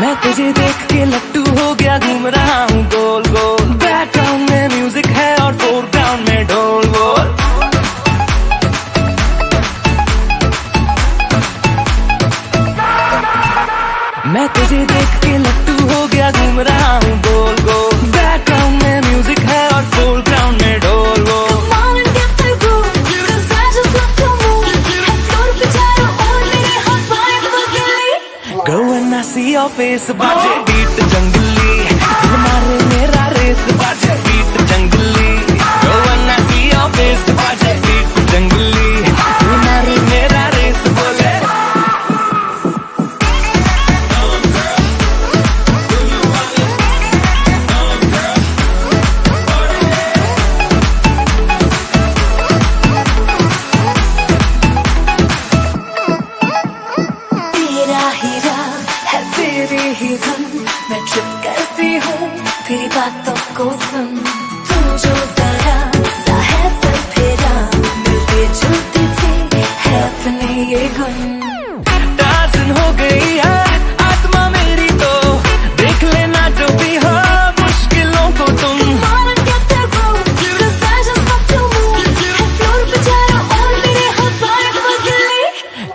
मैं तुझे देख के लट्टू हो गया, घूम रहा हूँ गोल गोल। बैकग्राउंड में म्यूजिक है और फोरग्राउंड में ढोल बोल। मैं तुझे देख के लट्टू हो गया, घूम रहा हूँ गोल गोल। बैकग्राउंड में म्यूजिक है और फोरग्राउंड में ढोल बोल। Go and I see your face, बाजे बीट जंगली, दिल मारे मेरा रेस, बाजे बीट जंगली। Go and I see your face, बाजे बीट जंगली, दिल मारे मेरा रेस बोले। तेरी ही धुन मैं ट्रिप करती हूँ, तेरी बातों को सुन। तू जो जरा सा है सर फेरा, मिलती जुलती सी है अपने ये गुण। टार्ज़न हो गई है आत्मा मेरी तो, देख लेना जो भी हो मुश्किलों को तुम।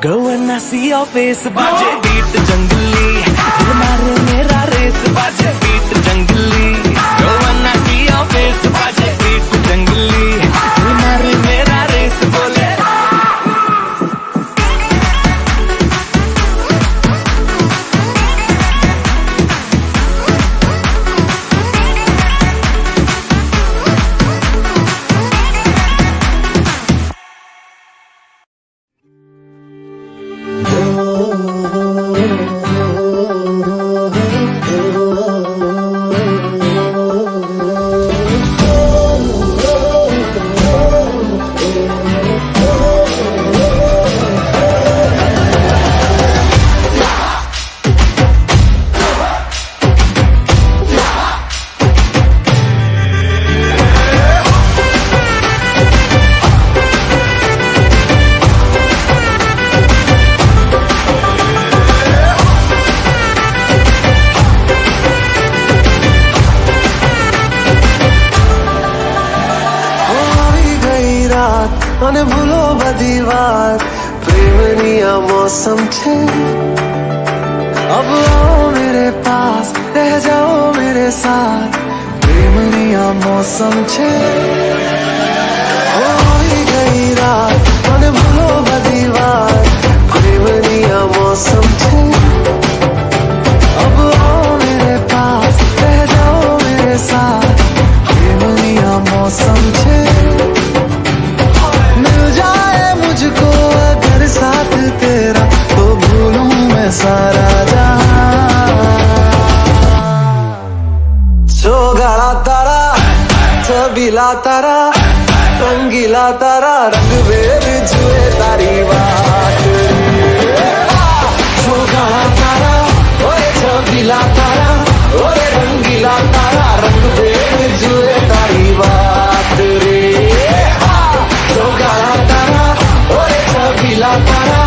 Go and I see your face, बाजे बीट जंगली, दिल मारे मेरा रेस, बाजे बीट जंगली। Go and I see your face, बाजे बीट जंगली, दिल मारे मेरा रेस बोले। અને ભૂલો બધી વાત, પ્રેમની આ મૌસમ છે। अब आओ मेरे पास, रह जाओ मेरे साथ, प्रेमनी आ मौसम छे। होई गई रात અને ભૂલો બધી વાત, प्रेमनी आ मौसम छे। अब आओ मेरे पास, रह जाओ मेरे साथ, प्रेमनी आ मौसम छे। मिल जाए मुझको अगर साथ तेरा, तो भूलूं मैं सारा गाड़ा तारा, छबीला तारा, रंगीला तारा, रंग बेर जुए तारी बात। जो गाड़ा तारा, ओए छबीला तारा, ओए रंगीला तारा, रंग बेर जुए तारी बात रे। जो गाड़ा तारा, ओए छबीला तारा,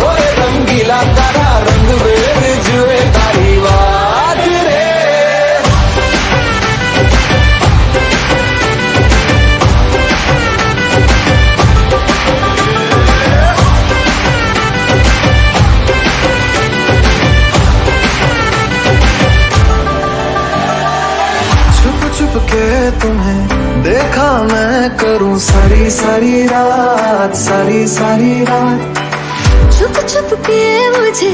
ओए रंगीला तारा, रंग बेर जुए तारी बात रे। के तुम्हें देखा मैं करूं सारी सारी रात, सारी सारी रात। छुप छुप के मुझे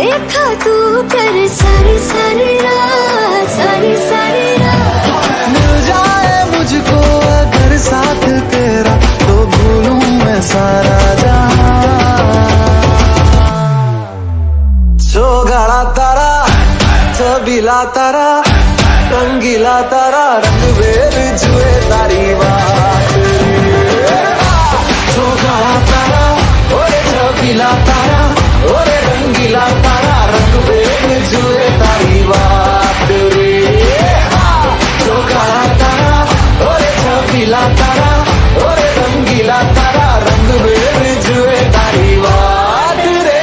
देखा तू कर सारी सारी रात, सारी सारी रात। मिल जाए मुझको अगर साथ तेरा, तो भूलूं मैं सारा जहां। जो गाड़ा तारा, छबीला तारा, रंगीला तारा, रंग बेर जुए तारी बात। जो गाड़ा तारा, ओए छबीला तारा, ओए रंगीला तारा, रंग बेर जुए तारी बात रे। जो गाड़ा तारा, ओए छबीला तारा, ओए रंगीला तारा, रंग बेर जुए तारी बात रे।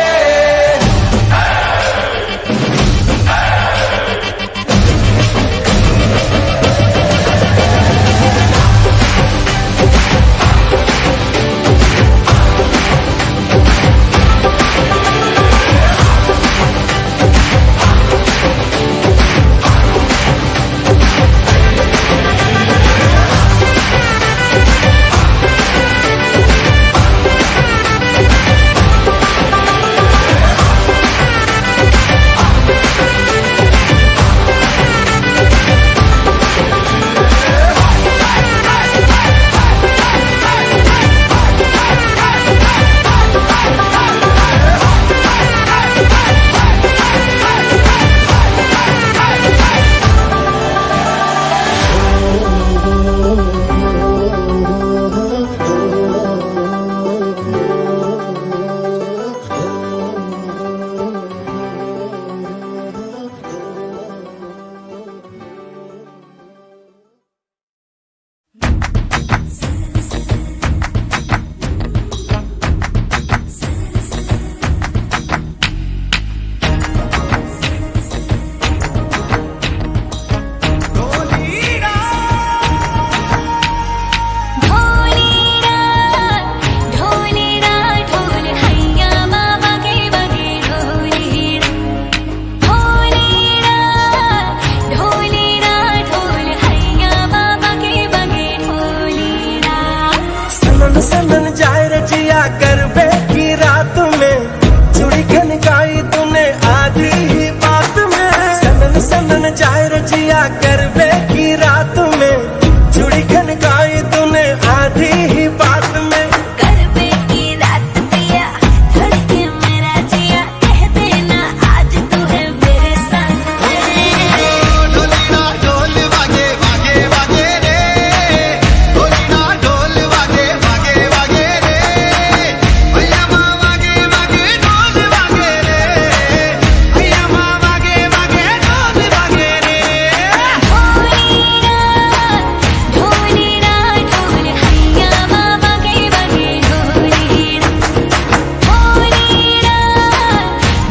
जाए रजिया करवे की रात में, चूड़ी खनकाई तूने आधी ही बात में। करवे की रात पिया धड़के मेरा जिया, कह देना आज तू है मेरे संग। ढोली ना ढोल वागे वागे वागे रे, ढोली ना ढोल वागे वागे वागे रे, भैया माँ वागे वागे ढोल वागे रे, भैया माँ वागे वागे ढोल वागे रे। ढोली ना ढोल हैया मामा के बगे ढोली ना,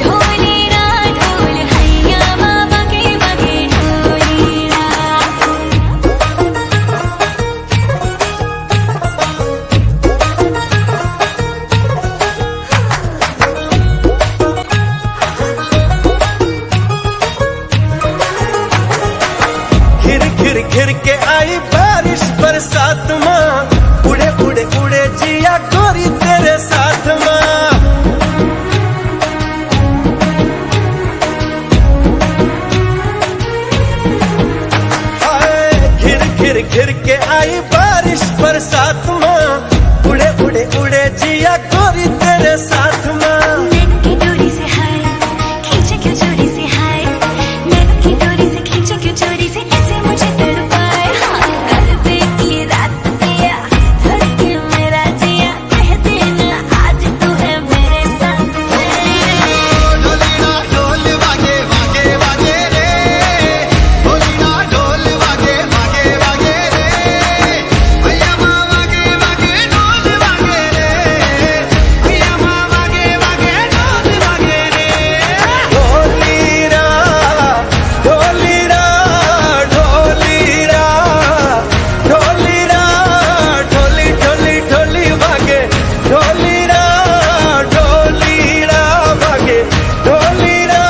ढोली ना ढोल हैया मामा के बगे ढोली ना। घिर घिर घिर के आई बारिश बरसात माँ, उड़े उड़े उड़े जिया गोरी तेरे साथ माँ। हाय, घिर घिर घिर के आई बारिश बरसात माँ, उड़े उड़े उड़े जिया गोरी तेरे साथ माँ। नैन की डोरी से हाय खींचे क्यों चोरी से, हाय नैन की डोरी से खींचे क्यों चोरी से, ऐसे मुझे तड़पाए। हाँ करवे की रात पिया धड़के मेरा जिया, कह देना आज तू है मेरे संग। ढोली ना ढोल वागे वागे वागे रे, ढोली ना ढोल वागे वागे वागे रे, भैया माँ वागे वागे ढोल वागे रे, भैया माँ वागे वागे ढोल वागे रे। ढोलीरा ढोलीरा ढोलीरा ढोलीरा ढोली ढोली ढोली भागे, ढोलीरा ढोलीरा भागे ढोलीरा।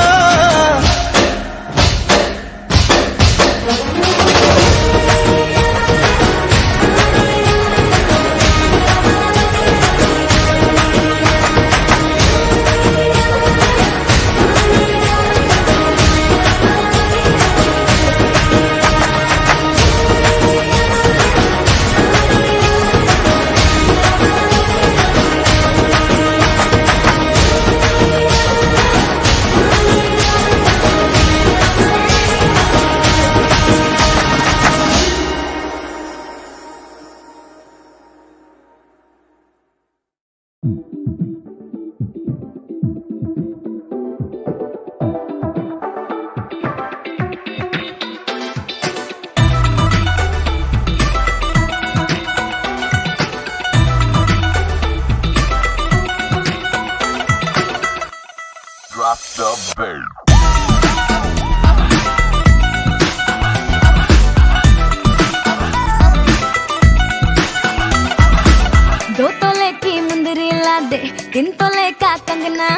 Drop the bass. दो तोले की मुंदरी ला दे, 3 तोले का कंगना,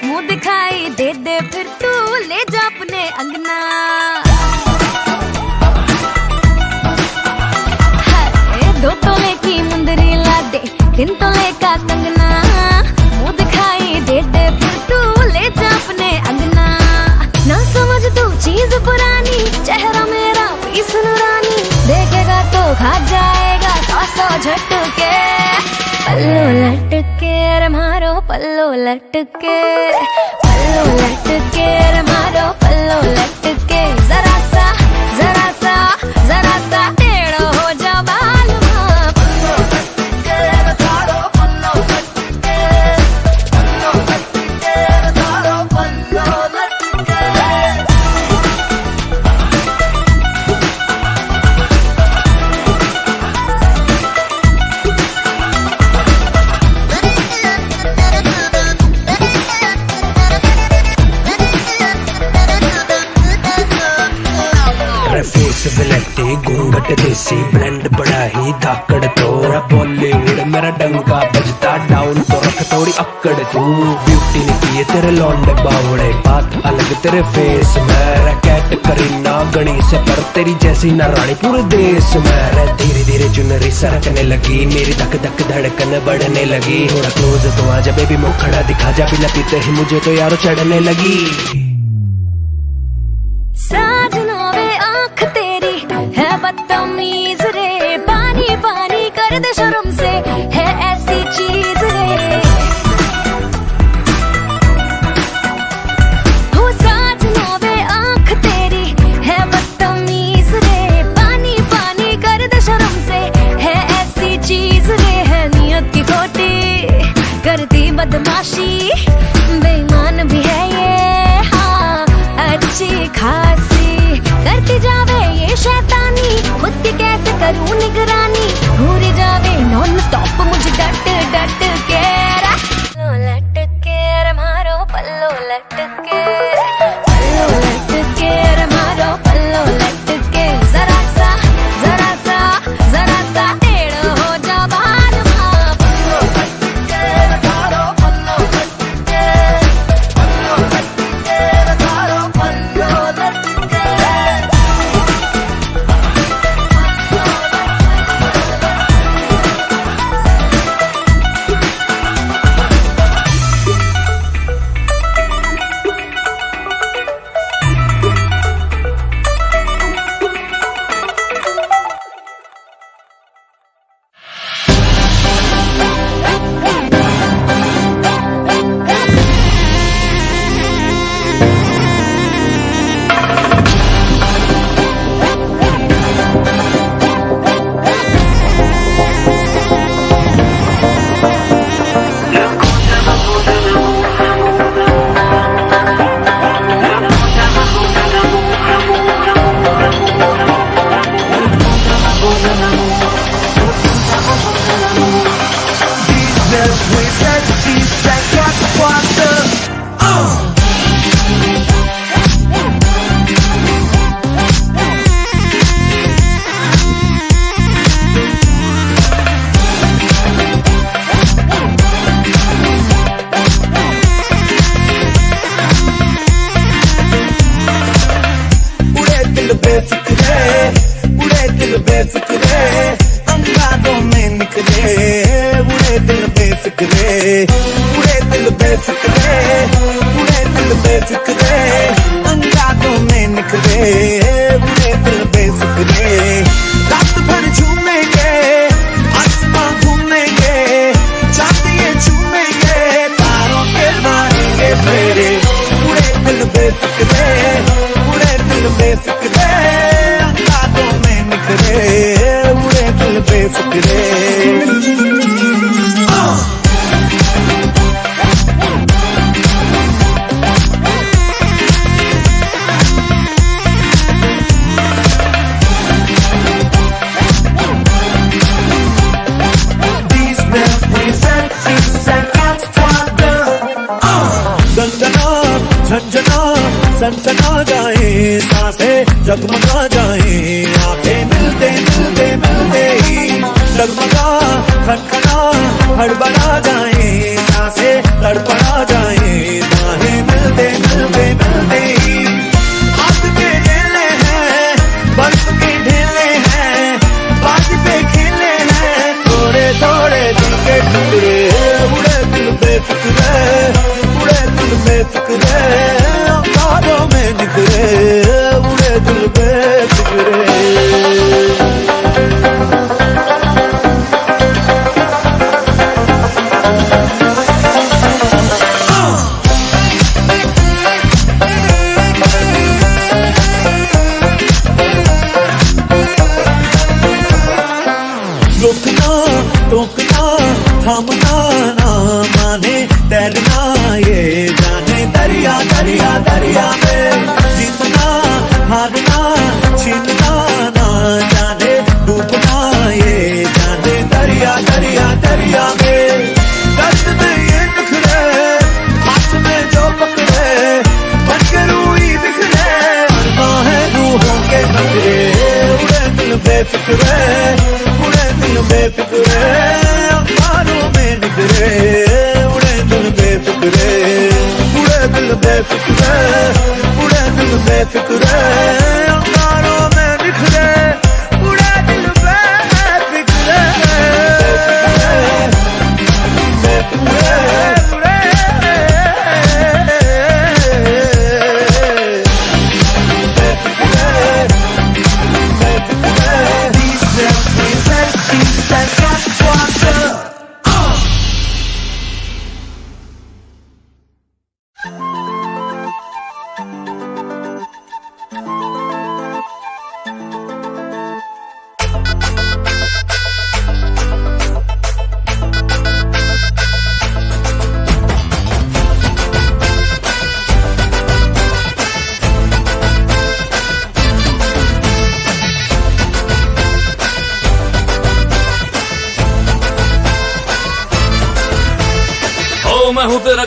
मुंह दिखाई दे दे फिर तू ले जा अपने अंगना। हाय 2 तोले की मुंदरी ला दे, 3 तोले का कंगना, मुंह दिखाई दे दे फिर तू ले जा अपने अंगना। ना समझ तू चीज पुरानी, चेहरा मेरा पीस नूरानी, देखेगा तो खा जाएगा 100 झटके। पल्लू लटके रे मारो पल्लू लटके, पल्लू लटके रे मारो पल्लू लटके, जरा सा टेढ़ो हो जा बाल माँ। पल्लू लटके रे मारो पल्लू लटके, पल्लू लटके रे मारो पल्लू लटके। फ्लेक्सिबिलिटी घूंघट देसी ब्लेंड बड़ा ही धाकड़, तोड़ा बॉलीवुड मेरा डंका बजता, डाउन तो रख थोड़ी अक्कड़। तू ब्यूटी नहीं किए तेरे लौंडे बावड़े, बात अलग तेरे फेस में, रैकेट करीना गणी से पर तेरी जैसी ना रानी पूरे देश में। धीरे धीरे चुनरी सरकने लगी, मेरी धक धक धड़कन बढ़ने लगी, थोड़ा क्लोज तो आजा बेबी मुखड़ा दिखा जा, बिना पीते ही मुझे तो यारो चढ़ने लगी। साजना करूं निगरानी, घूरी जावे नॉन स्टॉप मुझे डट डट के लटके रे मारो पल्लो लटके मारो पल्लो लटके जरा सा टेढ़ हो जा बाल माँ पल्लो लटके मारो पल्लो लटके मारो पल्लो लटके। बेफिक्रे अंगारों में निकले, उड़े दिल बेफिक्रे, उड़े दिल बेफिक्रे, उड़े दिल बेफिक्रे अंगारों में निकले, उड़े दिल बेफिक्रे। रात भर झूमेंगे आसमां घूमेंगे, चांदिये झूमेंगे तारों के मारेंगे फेरे, उड़े दिल बेफिक्रे, उड़े दिल बेफिक्रे अंगारों में निकले, उड़े दिल बेफिक्रे। झंझना सनसना जाए सांसें जगमगा जाए, आंखें मिलते मिलते मिलते ही जगमगा खनखना हड़बड़ा जाए, सांसें तड़पड़ा जाए, बाहें मिलते मिलते मिलते ही। आग के ढेले हैं बर्फ के ढेले हैं, बाज पे खेले हैं थोड़े थोड़े दिल के टुकड़े, उड़े दिल बेफिक्रे, उड़े दिल बेफिक्रे अंगारों में निकले, उड़े दिल बेफिक्रे। रुकना टोकना थामना ना माने, तैरना ये जाने दरिया दरिया दरिया में, जीतना हारना छीनना ना जाने, डूबना ये जाने दरिया दरिया दरिया में। दर्द में ये निखरे हाथ में जो पकड़े, बन के रूही बिखरे है रूहों के नखरे, उड़े दिल बेफिक्रे, उड़े दिल बेफिक्रे अंगारों में निकले, उड़े दिल बेफिक्रे, उड़े दिल बेफिक्रे, उड़े दिल बेफिक्रे अंगारों में निकले, उड़े दिल बेफिक्रे, बेफिक्रे उड़े Befikre Befikre. These represent things that got water.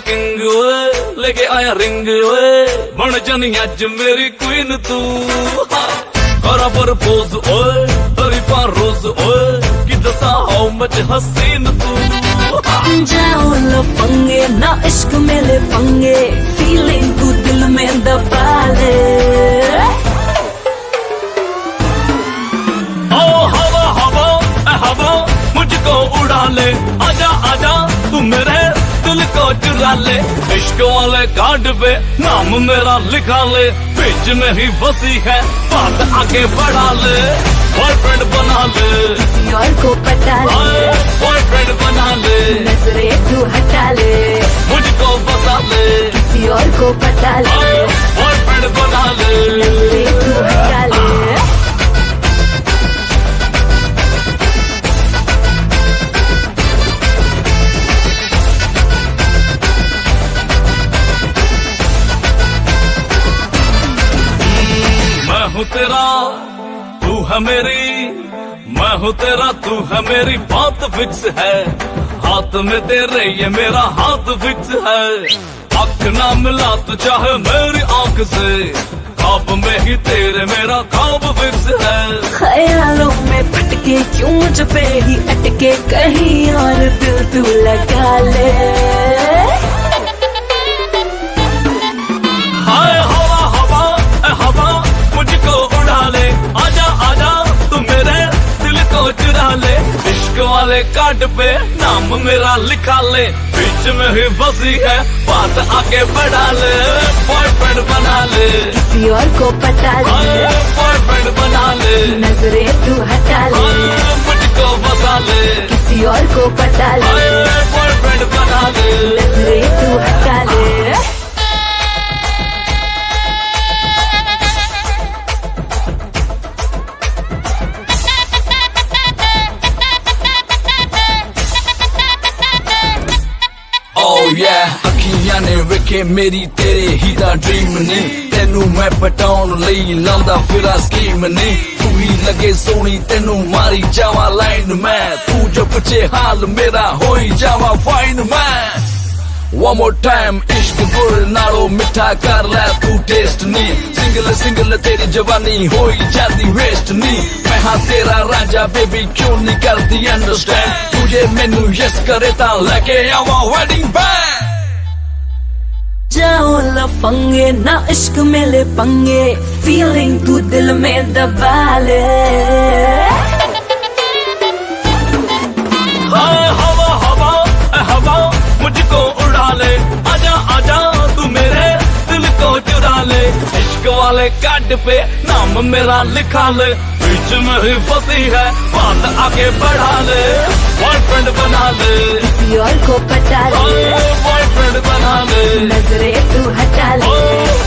King ओए लेके आया रिंग ओए बन जानी अज मेरी क्वीन तू करा प्रपोज ओए तरीफा रोज ओए कि दसा हाउ मच हसीन तू जाओ लफंगे ना इश्क में ले पंगे फीलिंग तू दिल में दबा ले ओ हवा हवा ए हवा मुझको उड़ा ले आजा आजा तू मेरे दिल को चुरा ले इश्क वाले कार्ड पे नाम मेरा लिखा ले बीच में ही बसी है बात आगे बढ़ा ले बॉयफ्रेंड बना ले किसी और को पटा ले बॉयफ्रेंड बना ले नजरे तू हटा ले मुझको बसा ले किसी और को पटा ले बॉयफ्रेंड बना ले नजरे तू हटा ले मैं हूँ तेरा तू है मेरी मैं हूँ तेरा तू है मेरी बात फिक्स है हाथ में तेरे ये मेरा हाथ फिक्स है आँख ना मिला तो चाहे मेरी आँख से ख्वाब में ही तेरे मेरा ख्वाब फिक्स है ख्यालों में भटके क्यों मुझ पे ही अटके कहीं और दिल तू लगा ले हाय हवा हवा ए हवा मुझको उड़ा ले आजा आजा तू मेरे दिल को चुरा ले इश्क वाले कार्ड पे नाम मेरा लिखा ले बीच में ही बसी है बात आगे बढ़ा ले बॉयफ्रेंड बना ले किसी और को पटा ले बॉयफ्रेंड बना ले नजरे तू हटा ले मुझको बसा ले किसी और को पटा ले बॉयफ्रेंड बना ले नजरे तू हटा ले Oh yeah, ਅੱਖੀਆਂ ਨੇ ਵੇਖੇ ਮੇਰੀ ਤੇਰੇ ਹੀ ਦਾ ਡ੍ਰੀਮ ਨੇ ਤੈਨੂੰ ਮੈਂ ਪਟਾਉਣ ਲਈ ਲਾਉਂਦਾ ਫਿਰਾਂ ਸਕੀਮ ਨੇ ਤੂੰ ਹੀ ਲੱਗੇ ਸੋਹਣੀ ਤੈਨੂੰ ਮਾਰੀ ਜਾਵਾਂ ਲਾਈਨ ਮੈਂ ਤੂੰ ਜੋ ਪੁੱਛੇ ਹਾਲ ਮੇਰਾ ਹੋਈ ਜਾਵਾਂ ਫਾਈਨ ਮੈਂ One more time, इश्क गुड़ नालो मिठा कर ले तू टेस्ट नी सिंगल सिंगल तेरी जवानी होई जाती वेस्ट नी मैं हाँ तेरा राजा बेबी क्यों नहीं करती अंडरस्टैंड तुझे मैनू यस करे ता लेके आवा वेडिंग बैंड जाओ लफंगे ना इश्क में ले पंगे फीलिंग तू दिल में दबा ले हाय हवा हवा ए हवा मुझको उड़ा ले आजा आजा तू मेरे दिल को चुरा ले इश्क वाले कार्ड पे नाम मेरा लिखा ले बीच में ही फंसी है बात आगे बढ़ा ले बॉयफ्रेंड बना ले किसी और को पटा ले बॉयफ्रेंड बना ले नजरे तू हटा ले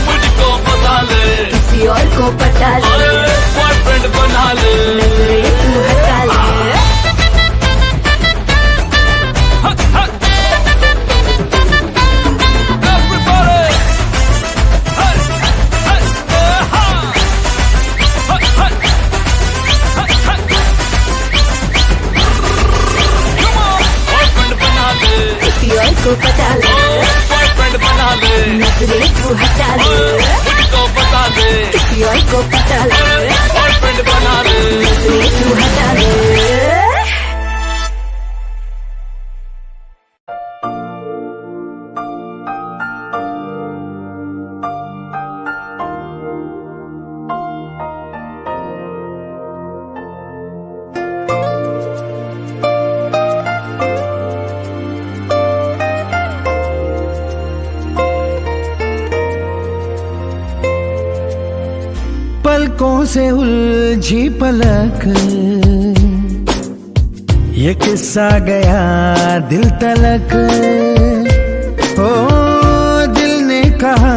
मुझको बता ले किसी और को पटा ले बॉयफ्रेंड बना ले नजरे तू हटा ले किसी और को पटा ले बॉयफ्रेंड बना ले नजरे तू हटा ले मुझको बता ले किसी और को पटा ले बॉयफ्रेंड बना ले नजरे तू हटा ले पलकों से उलझी पलक ये किस्सा गया दिल तलक ओ दिल ने कहा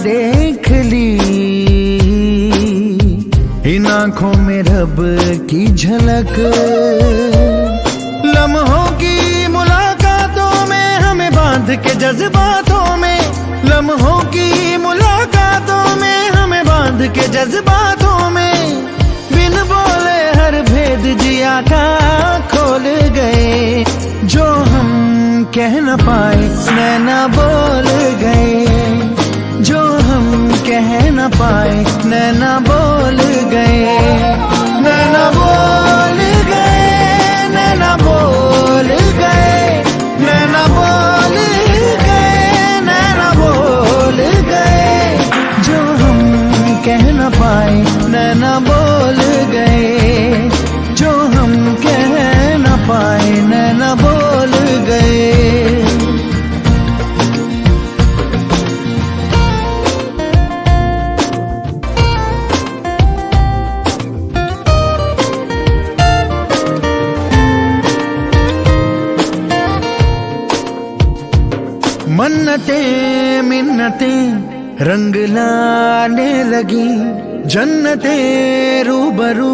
देख ली इन आंखों में रब की झलक लम्हों की मुलाकातों में हमें बांध के जज्बातों में लम्हों की मुलाकातों में हमें बांध के जज्बातों में बिन बोले हर भेद जिया का खोल गए जो हम कह न पाए नैना बोल गए, जो हम कह न पाए नैना बोल गए, नैना बोल गए, नैना बोल गए, नैना बोल गए, नैना बोल गए, जो हम कह न पाए नैना बोल गए, जो हम कह न पाए नैना बोल गए। मन्नतें मिन्नतें रंग लाने लगी, जन्नतें रूबरू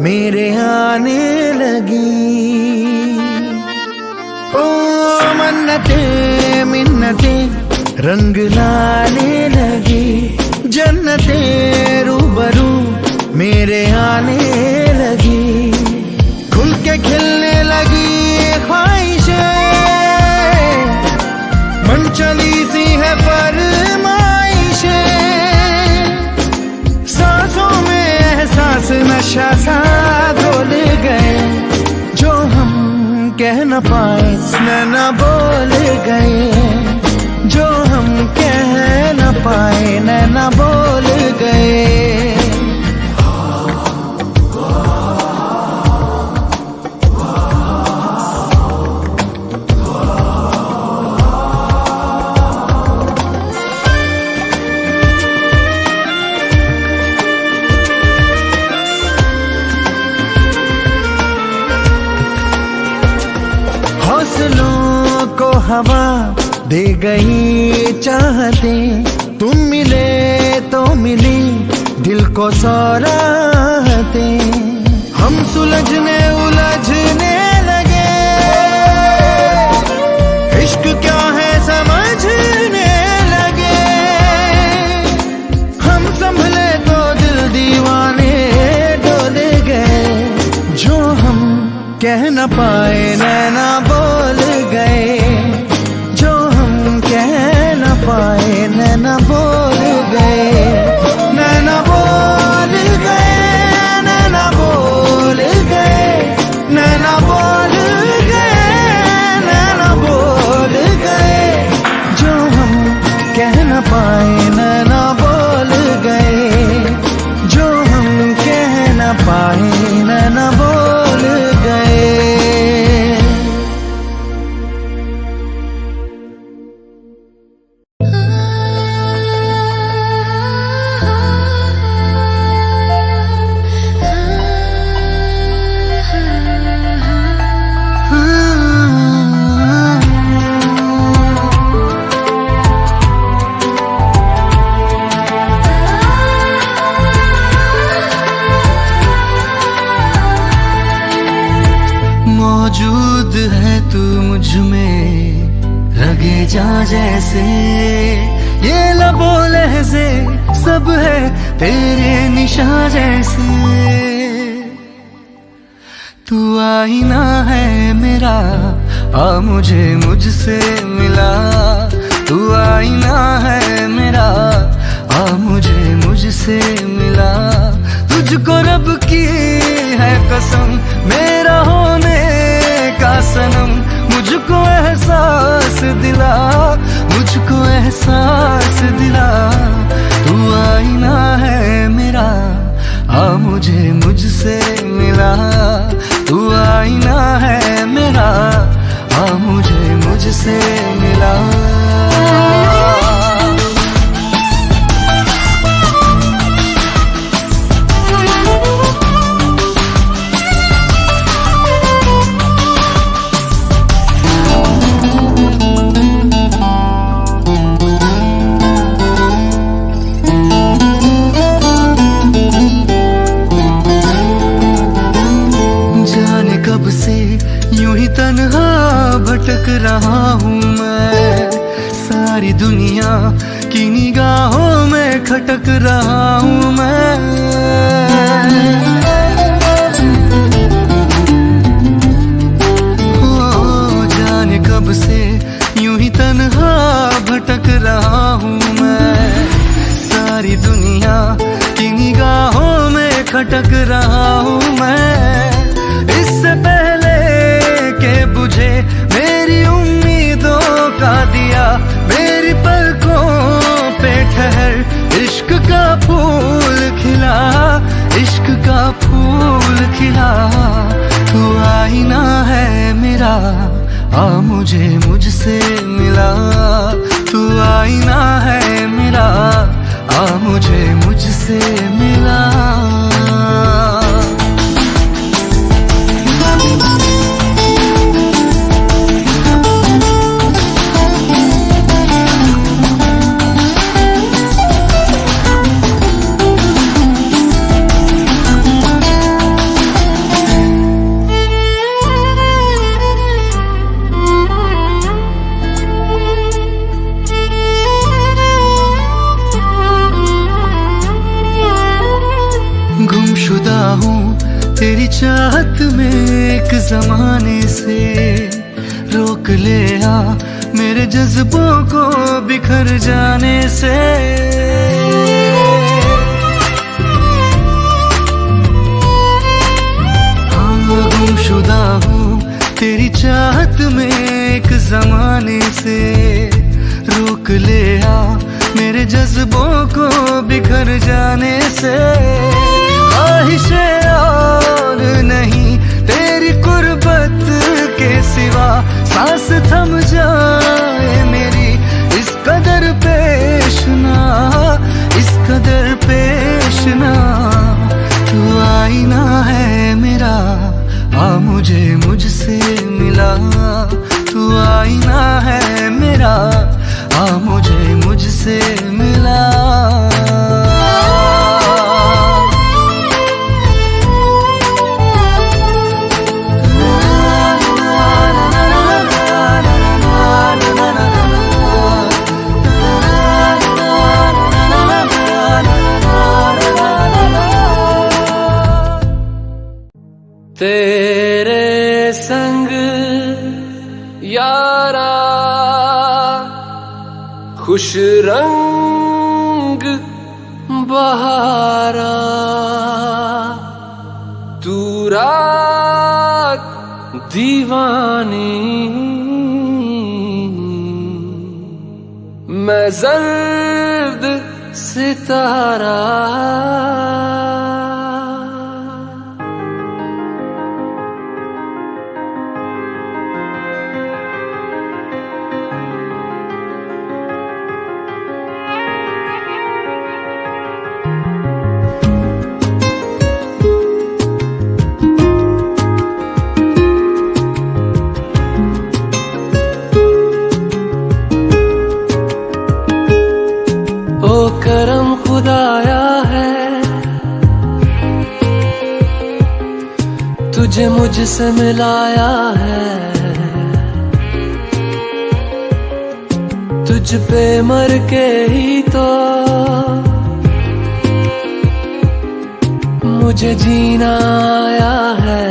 मेरे आने लगी। ओ मन्नतें मिन्नतें रंग लाने लगी, जन्नतें रूबरू मेरे आने लगी। खुल के खिलने लगी ख्वाहिशें, मन चली सी है फरमाइशें, सांसों में एहसास नशा सा घोल गए, जो हम कह न पाए नैना बोल गए, जो हम कह न पाए नैना बोल गए। हौसलों को हवा दे गई चाहते, तुम मिले तो मिली दिल को सौराहते, हम सुलझने उलझने लगे, इश्क क्या है समझने लगे, हम संभले तो दिल दीवाने डोल गए, जो हम कह न पाए नैना बोल गए, जो हम कह न पाए नैना बोल गए, नैना बोल गए, नैना बोल गए, नैना बोल गए, नैना बोल गए, जो हम कह न पाए नैना बोल गए, जो हम कह न पाए नैना बोल गए। मौजूद है तू मुझ में रगे जा जैसे, ये लबो लहज़े सब है तेरे निशान जैसे, तू आईना है मेरा आ मुझे मुझसे मिला, तू आईना है मेरा आ मुझे मुझसे मिला, तुझको रब की है कसम मेरा होने का सनम, मुझको एहसास दिला, मुझको एहसास दिला, तू आईना है मेरा आ मुझे मुझसे मिला, तू आईना है मेरा आ मुझे मुझसे मिला। कब से यूं ही तन्हा भटक रहा हूँ मैं, सारी दुनिया की निगाहों में खटक रहा हूँ मैं, खटक रहा हूँ मैं, इससे पहले के बुझे मेरी उम्मीदों का दिया, मेरी पलकों पे ठहर इश्क का फूल खिला, इश्क का फूल खिला। तू आईना है मेरा, आ मुझे मुझसे मिला, तू आईना है मेरा, आ मुझे मुझसे मिला। गुमशुदा हूँ तेरी चाहत में एक जमाने से, रोक ले आ मेरे जज्बों को बिखर जाने से। हाँ गुमशुदा हूँ तेरी चाहत में एक जमाने से, रोक ले आ मेरे जज्बों को बिखर जाने से। ख्वाहिशें और नहीं तेरी कुर्बत के सिवा, सांस थम जाए मेरी इस कदर पेश ना, इस कदर पेश ना। तू आईना है मेरा, आ मुझे मुझसे मिला, तू आईना है मेरा, आ मुझे मुझसे मिला। तेरे संग यारा खुश रंग बहारा, तू रात दीवानी, मैं जर्द सितारा। करम खुदाया है तुझे मुझसे मिलाया है, तुझ पे मर के ही तो मुझे जीना आया है।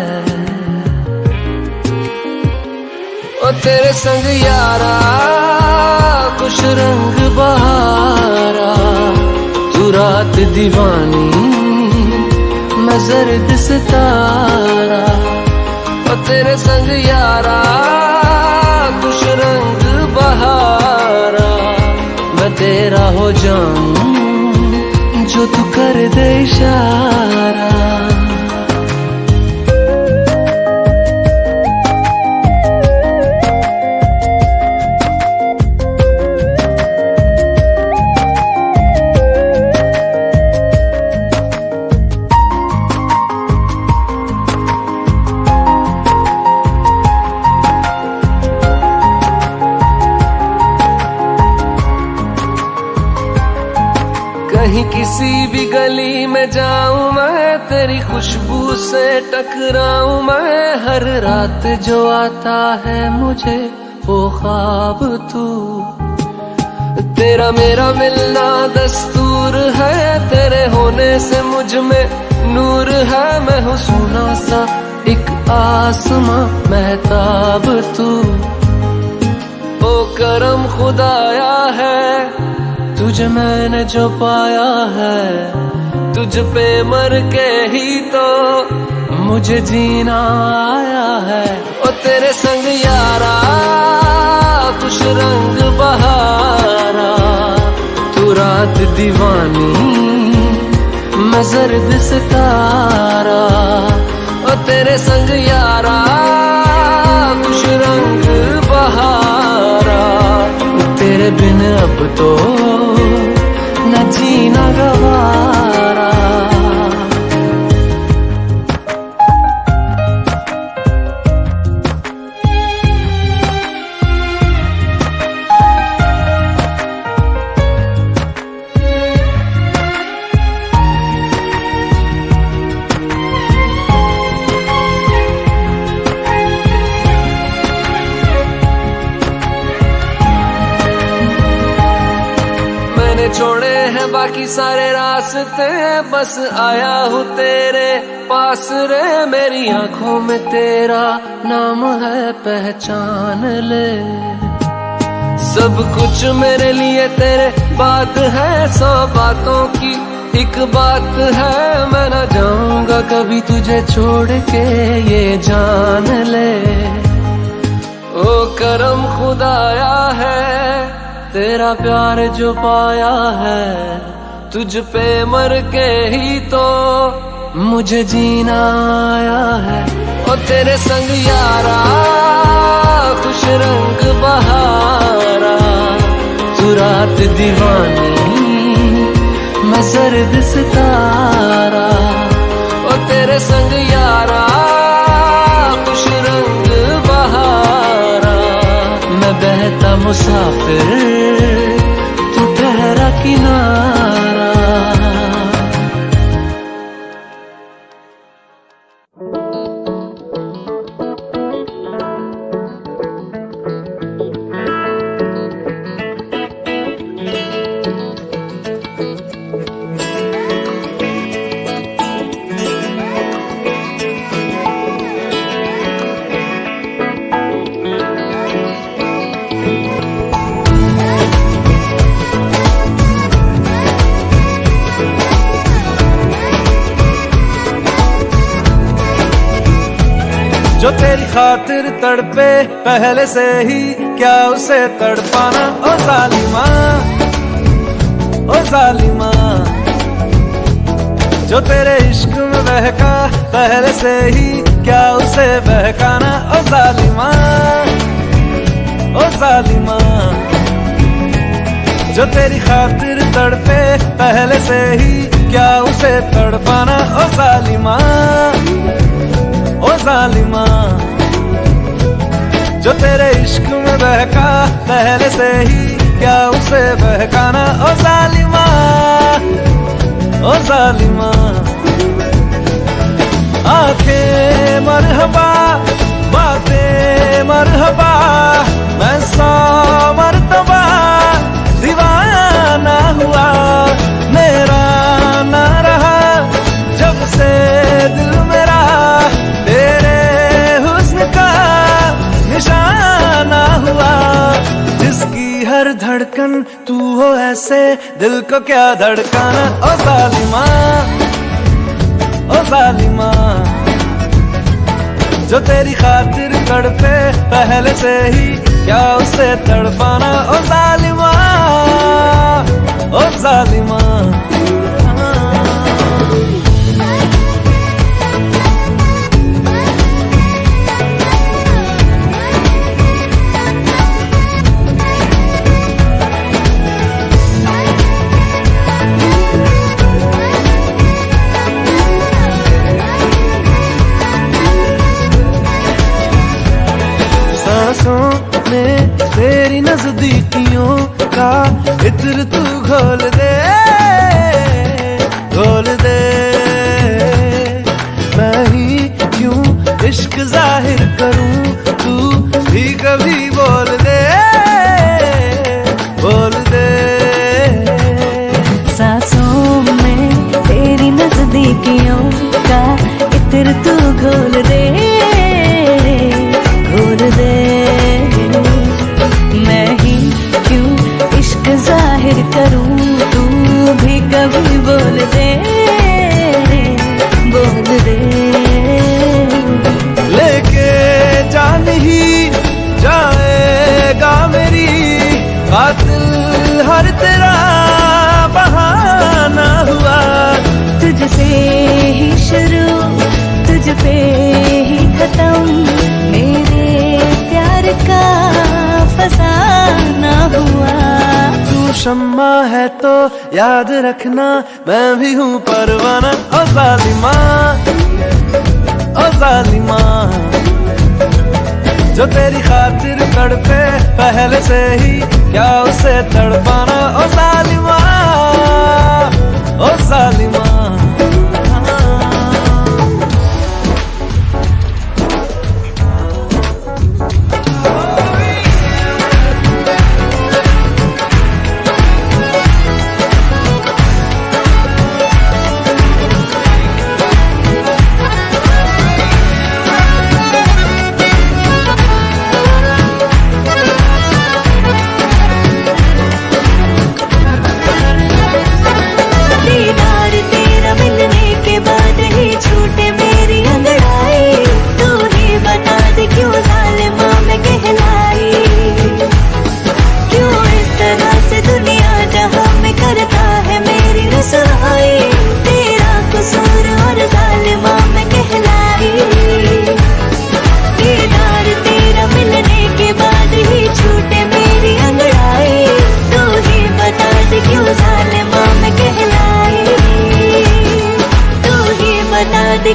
ओ तेरे संग यारा खुश रंग बहारा, तू रात दीवानी, मैं जर्द सितारा। ओ तेरे संग यारा खुश रंग बहारा, मैं तेरा हो जाऊं जो तू कर दे इशारा। कहीं किसी भी गली में जाऊं मैं, तेरी खुशबू से टकराऊं मैं। हर रात जो आता है मुझे वो ख्वाब तू, तेरा मेरा मिलना दस्तूर है। तेरे होने से मुझ में नूर है, मैं हूँ सोना सा एक आसमां महताब तू। ओ करम खुदाया है तुझे मैंने जो पाया है, तुझ पे मर के ही तो मुझे जीना आया है। ओ तेरे संग यारा कुछ रंग बहारा, तू रात दीवानी मैं जर्द सितारा। ओ तेरे संग यारा कुछ रंग बहारा, तेरे बिन अब तो न जीना गवारा। छोड़े हैं बाकी सारे रास्ते, बस आया हूँ तेरे पास रे। मेरी आंखों में तेरा नाम है पहचान ले, सब कुछ मेरे लिए तेरे बात है। 100 बातों की एक बात है, मैं न जाऊंगा कभी तुझे छोड़ के ये जान ले। ओ करम खुदाया है तेरा प्यार जो पाया है, तुझ पे मर के ही तो मुझे जीना आया है। ओ तेरे संग यारा खुश रंग बहारा, तू रात दीवानी मैं जर्द सितारा। ओ तेरे संग यारा खुश रंग बहारा, मैं बहता मुसाफिर तू ठहरा किनारा। जो तेरी खातिर तड़पे पहले से ही, क्या उसे तड़पाना। ओ जालिमा, ओ जालिमा, जो तेरे इश्क में बहका पहले से ही, क्या उसे बहकाना। ओ जालिमा, ओ जालिमा, जो तेरी खातिर तड़पे पहले से ही, क्या उसे तड़पाना। ओ जालिमा, ओ जालिमा, जो तेरे इश्क में बहका पहले से ही, क्या उसे बहकाना। ओ जालिमा, ओ जालिमा, आंखें मरहबा बातें मरहबा, मैं 100 मरतबा दीवाना हुआ। मेरा ना रहा जब से दिल मेरा तेरे हुस्न का निशाना हुआ। जिसकी हर धड़कन तू हो ऐसे, दिल को क्या धड़काना। ओ जालिमा, ओ जालिमा, जो तेरी खातिर तड़पे पहले से ही, क्या उसे तड़पाना। ओ जालिमा, ओ जालिमा। सांसों में तेरी नजदीकियों का इत्र तू घोल दे, घोल दे। मैं ही क्यों इश्क जाहिर करूं, तू भी कभी बोल दे, बोल दे। सांसों में तेरी नजदीकियों का इत्र तू घोल दे, घोल दे। मैं ही क्यों इश्क जाहिर करूं, तू भी कभी बोल दे, दे। लेके जान ही जाएगा मेरी कातिल हर तेरा बहाना हुआ। तुझसे ही शुरू तुझ पे ही खत्म, मेरे प्यार का फसाना हुआ। तू शम्मा है तो याद रखना मैं भी हूँ परवाना। ओ जालिमा, ओ जालिमा, जो तेरी खातिर तड़पे पहले से ही क्या उसे तड़पाना। ओ जालिमा, ओ जालिमा।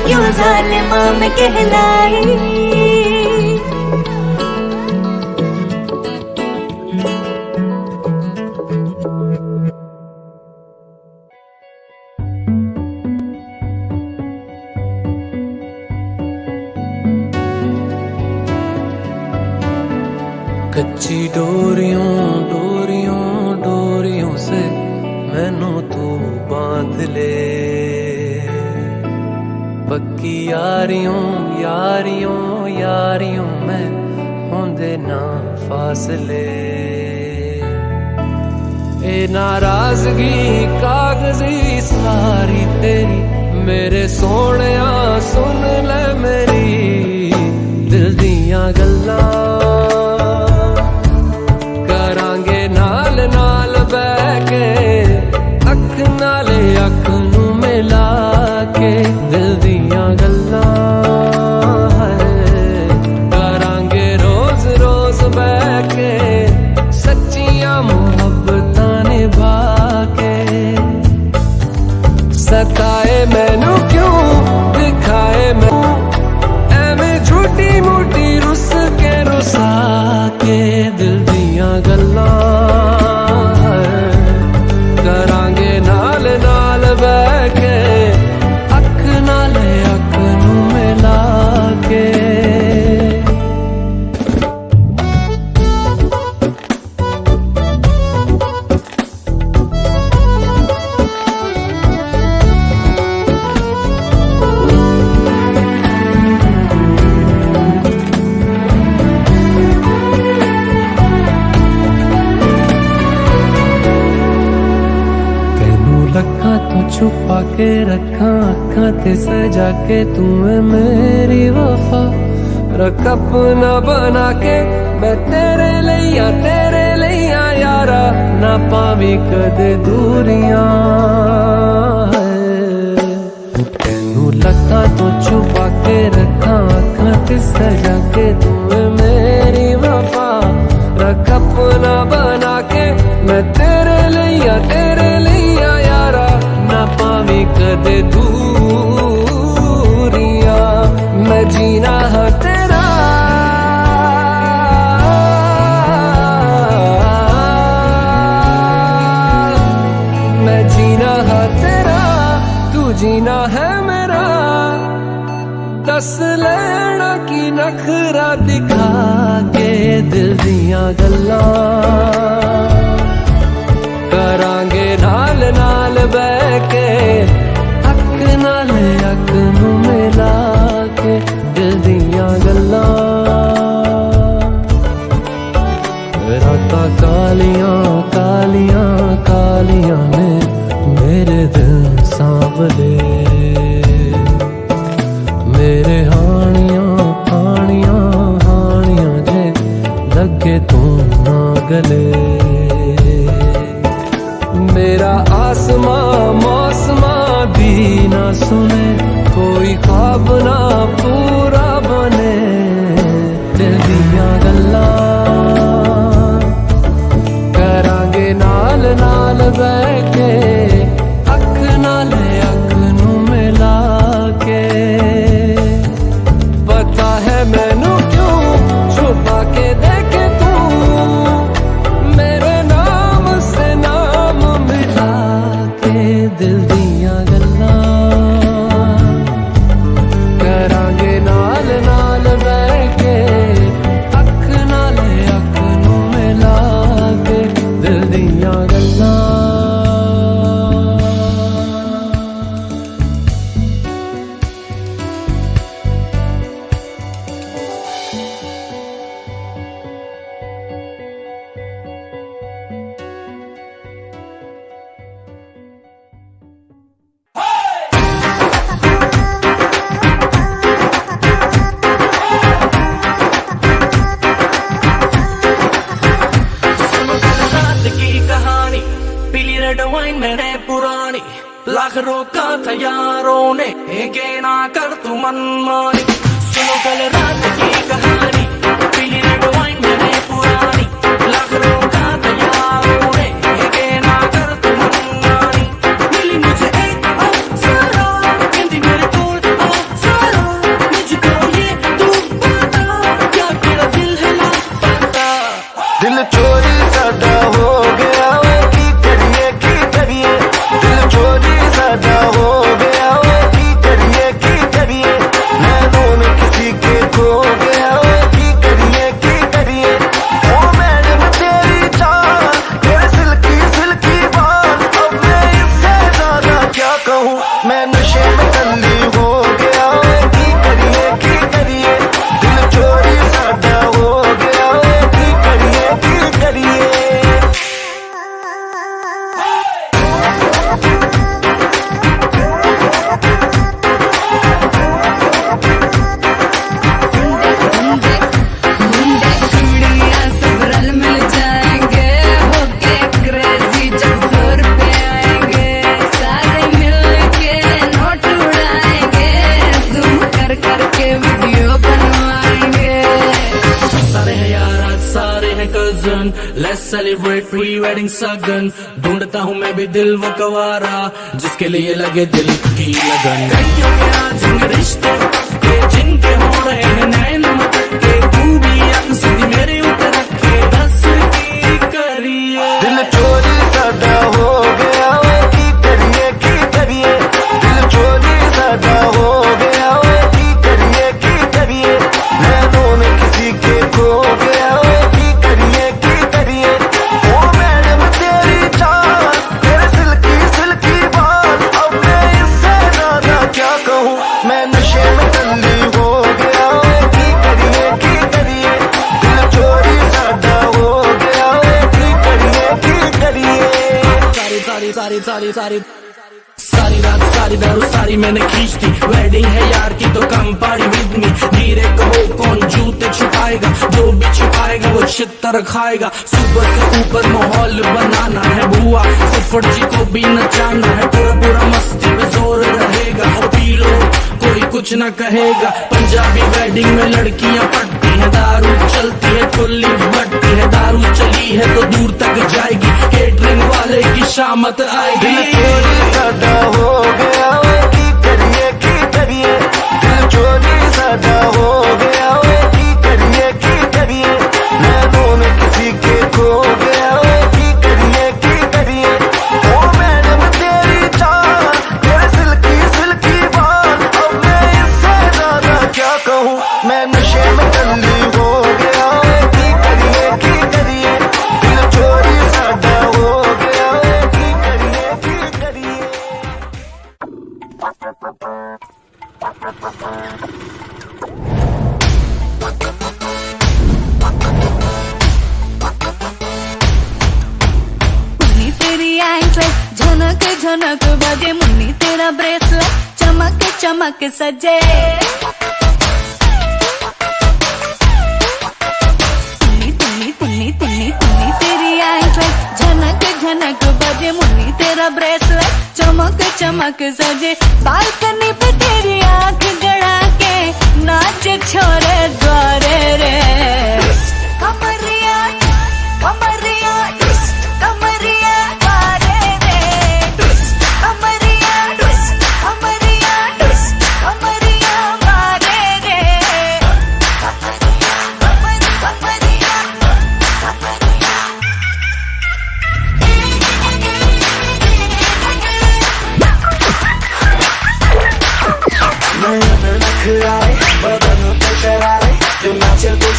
क्यों जालिमा मैं कहलाई। कच्ची डोरियों डोरियों डोरियों से मैनू तू बांध ले। पक्की यारियों यारियों यारियों में होंदे ना फासले। ए नाराजगी कागजी सारी तेरी मेरे सोहणिया सुन ले मेरी दिल दियां गल्लां। करांगे नाल नाल बैठ के अख नाले अख नू मिला के दिल दियां गल्लां करांगे रोज रोज बैठ के सच्चियां मुहब्बतां निभा के। सताए मैनू क्यों दिखाए मैं एवें झूठी मूठी रुस के रुसा के दिल दियां गल्लां करांगे नाल नाल बैठ के अख नाले अख नू मिला के। लखा तो छुपा के रखा अखा ते सजा के तू है मेरी वफा। रख अपना बना के मैं तेरे लिया यारा ना पावी कदे दूरियां। तेनू लखा तो छुपा के रखा अखा ते सजा के तू है मेरी वफा। रख अपना बना के मैं तेरे लिया यारा ना पावी कदे दूरियां। मैं जीना है तेरा मैं जीना है तेरा तू जीना है मेरा। दस लेना की नखरा दिखा के दिल दियां गल्लां करांगे नाल नाल बैठ के अख नाल अख नू मिला के दिल दियां गल्लां। रातां कालियां कालियां कालियां ने मेरे दिल सांवले। पुरानी, लाख रोका था यारों ने, के ना कर तू मनमानी। सुनो कल रात की कहानी, पीली रेड वाइन मैंने पुरानी, लाख रोका था यारों ने, के ना कर तू मनमानी। मिली मुझे एक अप्सरा, कहती मेरे कोल अप्सरा, मुझको ये तू बता, क्या तेरा दिल है लापता। दिल चोरी साडा हो गया वे, की करिए दिल चोरी साडा हो गया वे, की करिए नैनों में किसी के खो गया वे, की करिए ओ मैडम तेरी चाल, तेरे सिल्की बाल, अब मैं इससे ज्यादा क्या कहूँ, मैं नशे में टल्ली हो गया वे, की करिए दिल चोरी साडा हो गया वे, की करिए चूड़ियां सब रल मिल जाएंगे, होके क्रेजी जब फ्लोर पे आएंगे, सारे मिल के नोट उड़ाएंगे, जूम कर करके वीडियो बनवाएंगे। सारे हैं यार आज सारे हैं cousin, let's celebrate pre wedding सगन। ढूंढता हूँ मैं भी दिल वो कवारा, जिसके लिए लगे दिल की लगन। कईयों के आज हैं रिश्ते के, जिनके हो रहे हैं नैन मटके, तू भी अक्ल सीधी मेरे ऊपर रखे, बस की करिए। दिल चोरी साडा हो गया वे, की करिए दिल चोरी साडा हो गया वे, की करिए नैनों में किसी के खो गया वे, की करिए ओ मैडम तेरी चाल, तेरे सिल्की बाल, अब मैं इससे ज्यादा क्या कहूँ, मैं नशे में टल्ली हो गया वे, की करिए दिल चोरी साडा हो गया वे, की करिए सारी रात सारी दारू सारी मैंने खींच दी, वेडिंग है यार की तो कम पारी विद मी। धीरे कहो कौन जूते छुपाएगा, जो भी छुपाएगा वो छितर खाएगा। सुबह से ऊपर माहौल बनाना है बुआ, फुफड़ जी को भी नचाना है, पूरा मस्ती में जोर रहेगा। पी लो कोई कुछ न कहेगा, पंजाबी वेडिंग में लड़कियां पटती है, दारू चलती है खुली बटती है, दारू चली है तो दूर तक जाएगी, केटरिंग वाले की शामत आएगी। दिल चोरी साडा हो गया वे, की करिए दिल चोरी साडा हो गया वे, की करिए नैनों में किसी के खो गया वे, की करिए ओ मैडम तेरी चाल, तेरे सिल्की बाल, अब मैं इससे ज्यादा क्या कहूँ, मैं नशे में टल्ली हो गया वे, की करिए दिल चोरी साडा हो गया वे, की करिए मुन्नी तेरी एंकलेट झनक झनक बजे, मुन्नी तेरा ब्रेसलेट चमक चमक सजे। तुन्नी तेरी एंकलेट झनक झनक बजे, मुन्नी तेरा ब्रेसलेट चमक चमक सजे। बालकनी पे तेरी आंख गड़ा के नाचे छोरे द्वारे रे, कमरिया कमरिया कमरिया द्वारे रे, कमरिया कमरिया कमरिया द्वारे रे, नखराए बदन पे शरारे, जो नाचे तो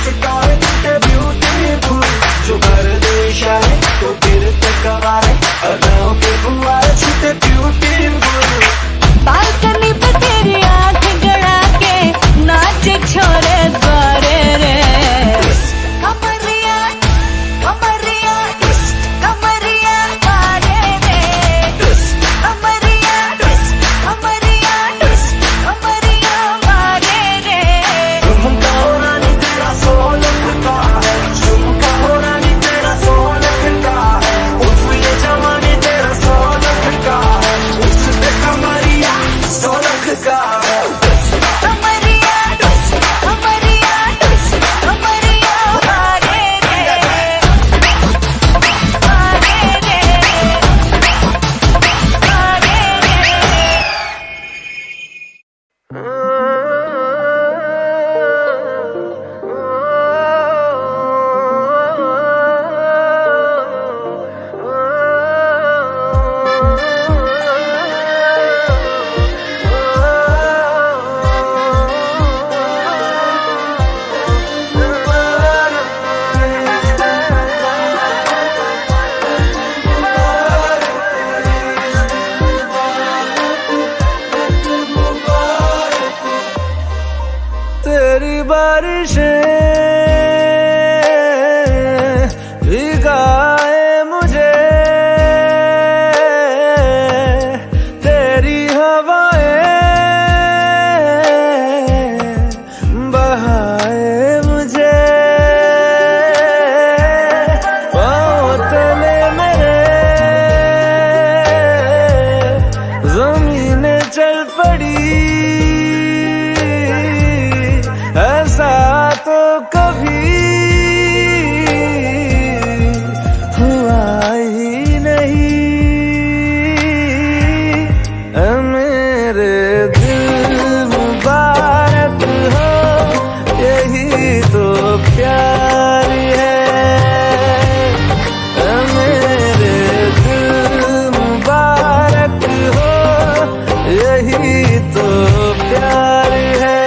बारिशें भिगाए मुझे, तेरी हवाएं बहाए मुझे, पाँव तले मेरे ज़मीनें चल पड़ी, ऐसा तो कभी हुआ ही नहीं। ऐ मेरे दिल मुबारक हो, यही तो प्यार है। ऐ मेरे दिल मुबारक हो, यही तो प्यार है।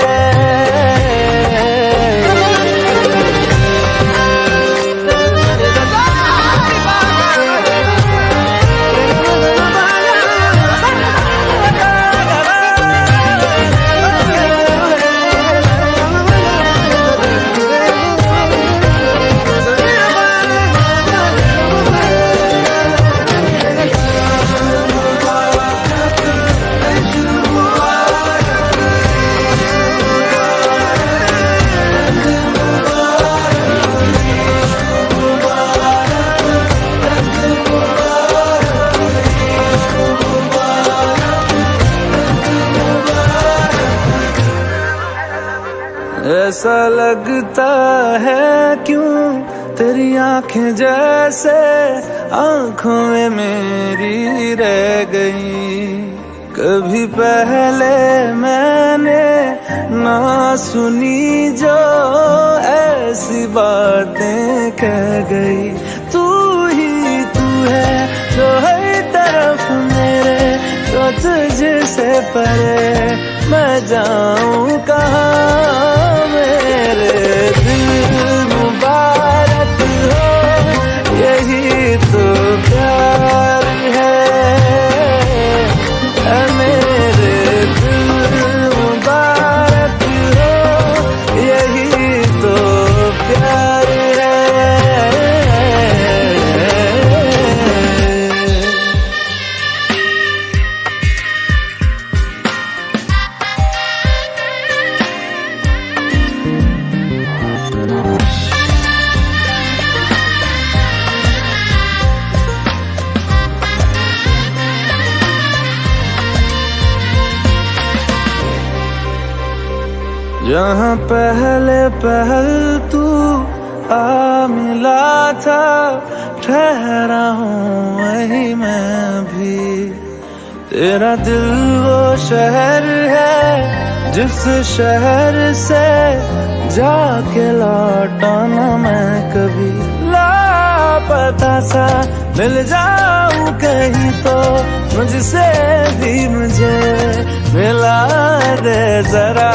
ऐसा लगता है क्यों तेरी आंखें जैसे आंखों में मेरी रह गई। कभी पहले मैंने ना सुनी जो ऐसी बातें कह गई। तू ही तू है जो हर तरफ मेरे, तो तुझसे परे मैं जाऊं कहाँ। मेरे दिल मुबारक हो, यही तो प्यार है। ऐ मेरे दिल मुबारक हो, यही तो प्यार है। जहाँ पहले पहल तू आ मिला था, ठहरा हूँ वही मैं भी। तेरा दिल वो शहर है जिस शहर से जाके लौटा ना मैं कभी। लापता सा मिल जाऊं कहीं तो मुझसे भी मुझे मिला दे जरा।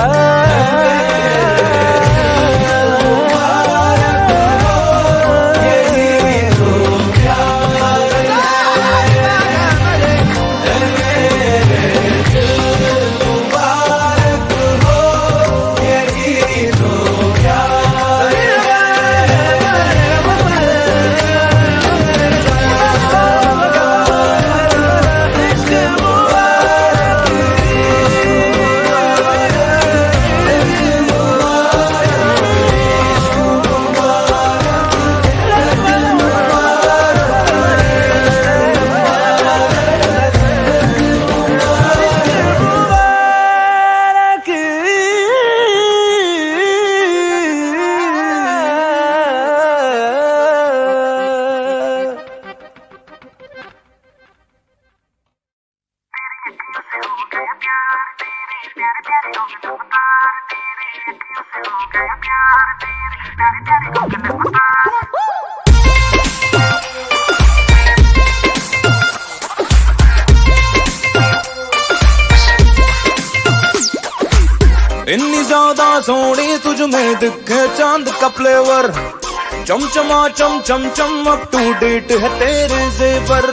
इतनी ज्यादा सोनी तुझ में दिखे चांद का फ्लेवर, चमचमा चम चम चम अप टू डेट है तेरे जेवर।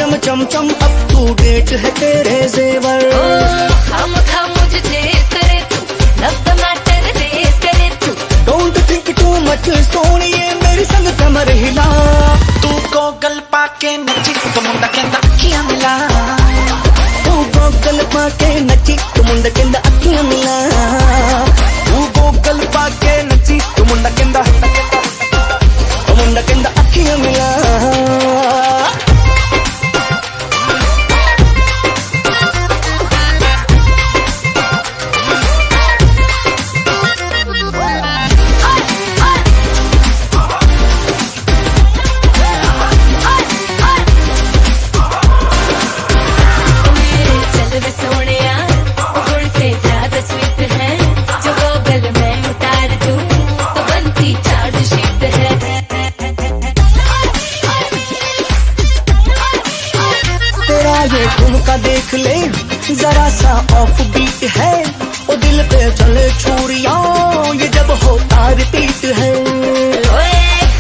चम चम चम अप टू डेट है तेरे जेवर। हम मुझे चेस करे तू, लव द मैटर रेस करे तू। डोंट थिंक टू मच सोनिए मेरी संग कमर हिला। तू गोगल पाके नची तो मुंडा कहंदा अखियां मिला। तू गोगल पाके नची तू मुंडा कहंदा अखियां मिला। तू गोगल पाके नची तू मुंडा कहंदा अखियां मिला। ये ठुमका देख ले जरा सा ऑफ बीट है। ओ दिल पे चले छुरियां ये जब होता रिपीट है।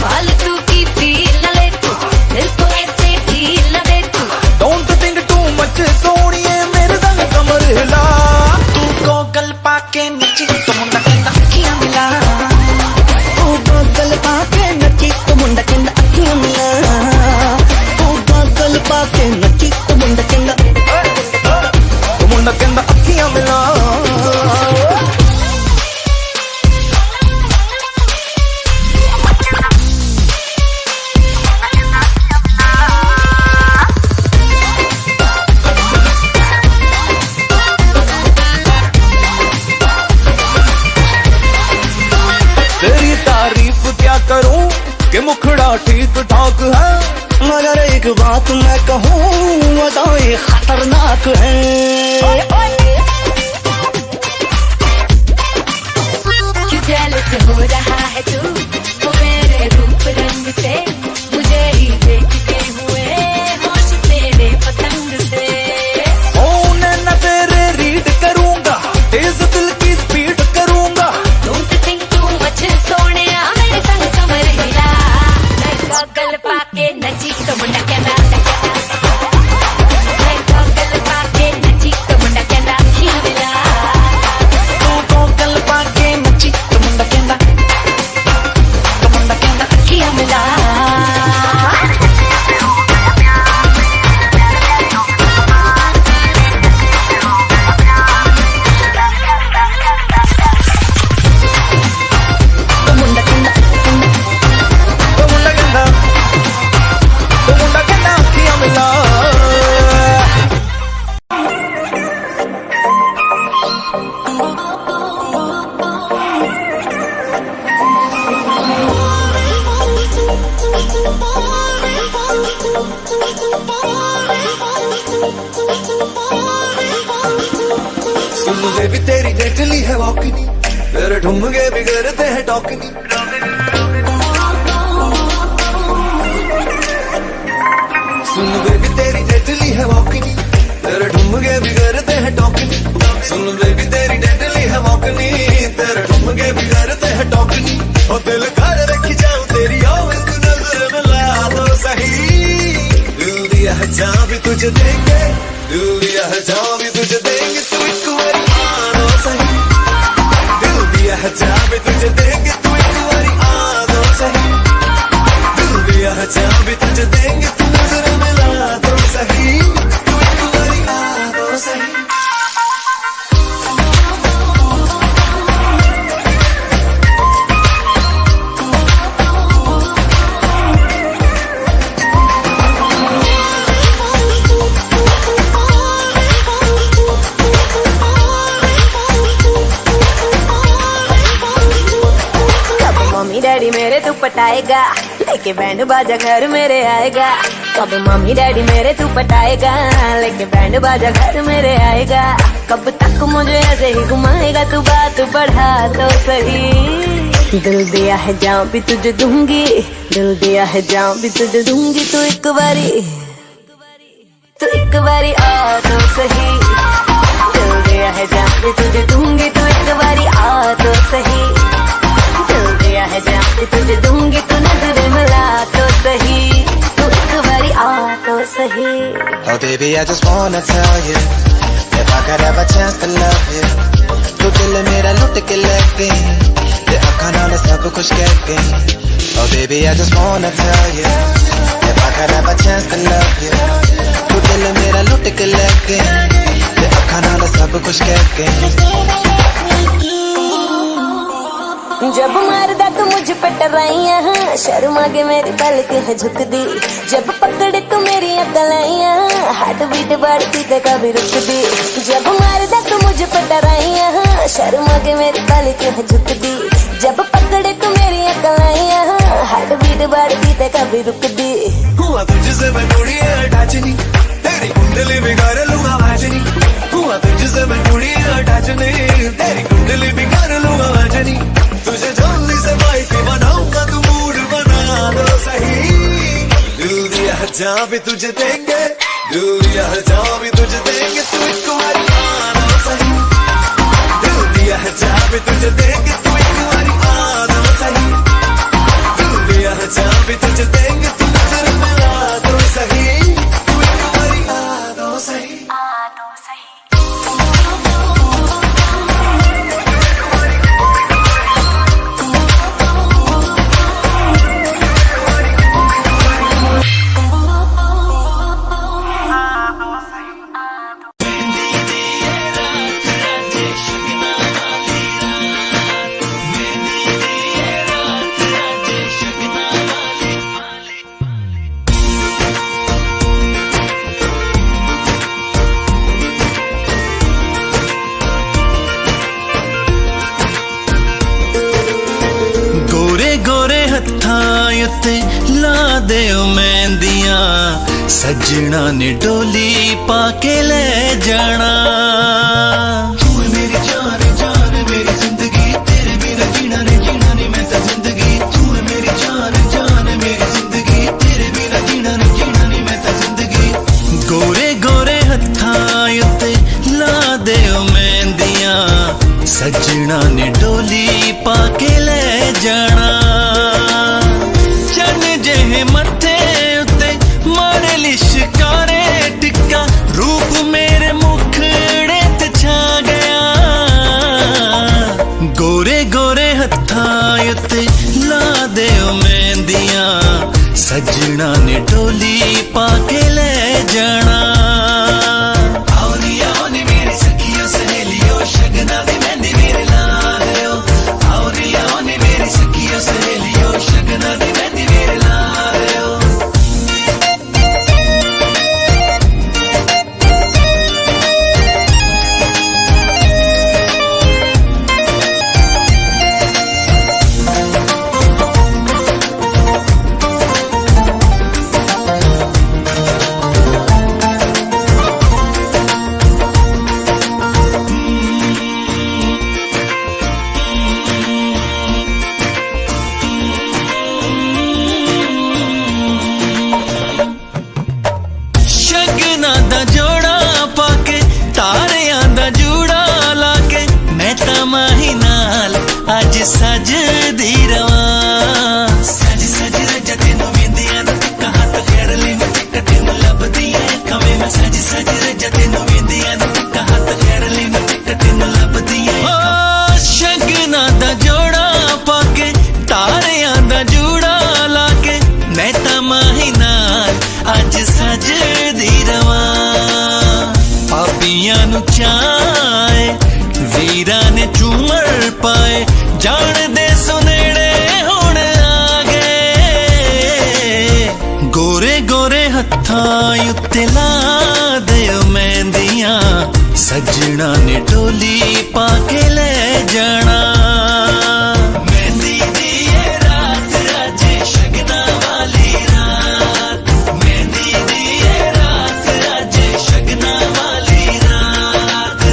फालतू की फील न ले तू, दिल को ऐसे ढील न दे तू। डोंट थिंक टू मच सोनिए मेरे संग कमर हिला। तू गोगल पाके नची तो मुंडा कहंदा अखियां मिला। तू गोगल पाके नची तो मुंडा कहंदा अखियां मिला। तू गोगल पाके नची तो मुंडा कहंदा अखियां मिला। तेरी तारीफ क्या करूं कि मुखड़ा ठीक ठाक है। मगर एक बात मैं कहूँ अदाएं खतरनाक है। क्यों जेलस हो रहा है तू वो मेरे रूप रंग से। मुझे ही देखते हुए होश तेरे पतंग से। फोन न तेरे रीड करूंगा, तेज दिल की स्पीड करूंगा। Don't think too much Sonia मेरे संग कमर हिला। मैं गॉगल पाके नची तो मुंडा कहंदा। मैं गॉगल पाके नची तो मुंडा कहंदा अखियां मिला। तू गोगल पाके नची तो मुंडा कहंदा अखियां मिला। अखियां मिला। सुन ले भी तेरी डेटली है वॉकनी, तेरे ठुमके भी करते हैं टॉकनी। सुन ले भी तेरी डेटली है वॉकनी, तेरे ठुमके भी करते हैं टॉकनी। सुन ले भी तेरी डेटली है वॉकनी, तेरे ठुमके भी करते हैं टॉकनी। और दिल कर रखी जाऊं तेरी आवाज़ नजर मिला तो सही। दिल दिया है जहाँ भी तुझे देंगे, दिल दिया है जहाँ भी तुझे देंगे। तू एक बारी आना सही। दिल दिया है जहाँ भी तुझे देंगे। तू एक बारी आना सही। दिल दिया है जहाँ भी तुझे देंगे। तू नजर मिला तो सही। तू एक बारी आना सही। मम्मी डैडी मेरे तू पटाएगा, लेके बैंड बाजा घर मेरे आएगा। कब मम्मी डैडी मेरे तू पटाएगा, लेके बैंड बाजा घर मेरे आएगा। कब तक मुझे ऐसे ही घुमाएगा तू, बात बढ़ा तो सही। दिल दिया है जहाँ भी तुझे दूंगी, दिल दिया है जहाँ भी तुझे दूंगी। तू एक बारी आ तो सही। दिल दिया है जहाँ भी तुझे दूंगी। तू एक बारी आ तो सही। दिल दिया है जहाँ भी तुझे दूंगी। तू नजर मिला तो सही। तू एक बारी आ तो सही। baby, I just wanna tell you, if I could have a chance to love you, तू दिल मेरा लुट के ले गई, ते अखां नाल सब कुछ कह गई. Oh baby, I just wanna tell you, if I could have a chance to love you, तू दिल मेरा लुट के ले गई, ते अखां नाल सब कुछ कह गई. जब मारदा तू मुझ पे टराइयां, शर्मा के मेरी पलक है झुकदी. जब पकड़े तू मेरी अकलाइयां, हार्ट बीट बढ़ती ते कभी रुकदी. जब मारदा तू मुझ पे टराइयां, शर्मा के मेरी पलक है झुकदी. जब पकड़े तू मेरी अकलाइयां, हार्ट बीट बढ़ती ते कभी रुकदी. हुआ तुझसे मैं थोड़ी अटैच नहीं, तेरी कुंडली बिगाड़ लूंगा आज नहीं. हुआ तुझसे मैं थोड़ी अटैच नहीं, तेरी कुंडली बिगाड़ लूंगा आज नहीं. तुझे जल्दी से वाइफी बनाऊंगा, तू मूड बना दो सही. दिल दिया जहाँ भी तुझे देंगे, दिल दिया जहाँ भी तुझे देंगे, तू एक बारी आना सही. दिल दिया जहाँ भी तुझे देंगे, तू एक बारी आना सही. दिल दिया जहाँ भी तुझे देंगे, तू नजर मिला दो सही. तू एक बारी आना सही. उत्ते ला दे मेहंदियां, सजना ने डोली पाके ले जाना. तू है मेरी जान जान मेरी जिंदगी, तेरे बिना जीना नहीं मैं तो जिंदगी. तू है मेरी जान जान मेरी जिंदगी, तेरे बिना जीना नहीं मैं तो जिंदगी. गोरे गोरे हत्थां उत्ते ला दे मेहंदियां, सजना ने डोली पाके ले जाना. मथे उत्ते मारे लिशकारे टिक्का, रूप मेरे मुखड़े ते छा गया. गोरे गोरे हत्थां उत्ते ला दे मेहंदियां, सजना ने डोली पाके ले जाना. आओ नी मेरी सखियों सहेलियों, शगना दी मेहंदी मेरे ला दो. आओ नी मेरी सखियों सहेलियों, शगना दी मेहंदी मेरे ला. सजदी रवां, सज सज रज तेनू वेंदियां नु टिक्का, हाथ फेर ले मैं टिक्का तेनू लभदी ऐ खवे. मैं सज सज रज तेनू वेंदियां नु टिक्का, हाथ फेर ले मैं टिक्का तेनू लभदी ऐ. ओ शगना दा जोड़ा पाके, तारियां दा जूड़ा लाके, मैं तां माही नाल अज सजदी रवां. पापियां नु चाहे वीरां ने झूमर पाए, जान दे सुनेड़े हुण आ गए. गोरे गोरे हत्थां उत्ते ला दे मेहंदियां, सजना ने डोली पाके ले जाना. मेहंदी दी ये रात अज शगना वाली रात, मेहंदी दी ये रात अज शगना वाली रात.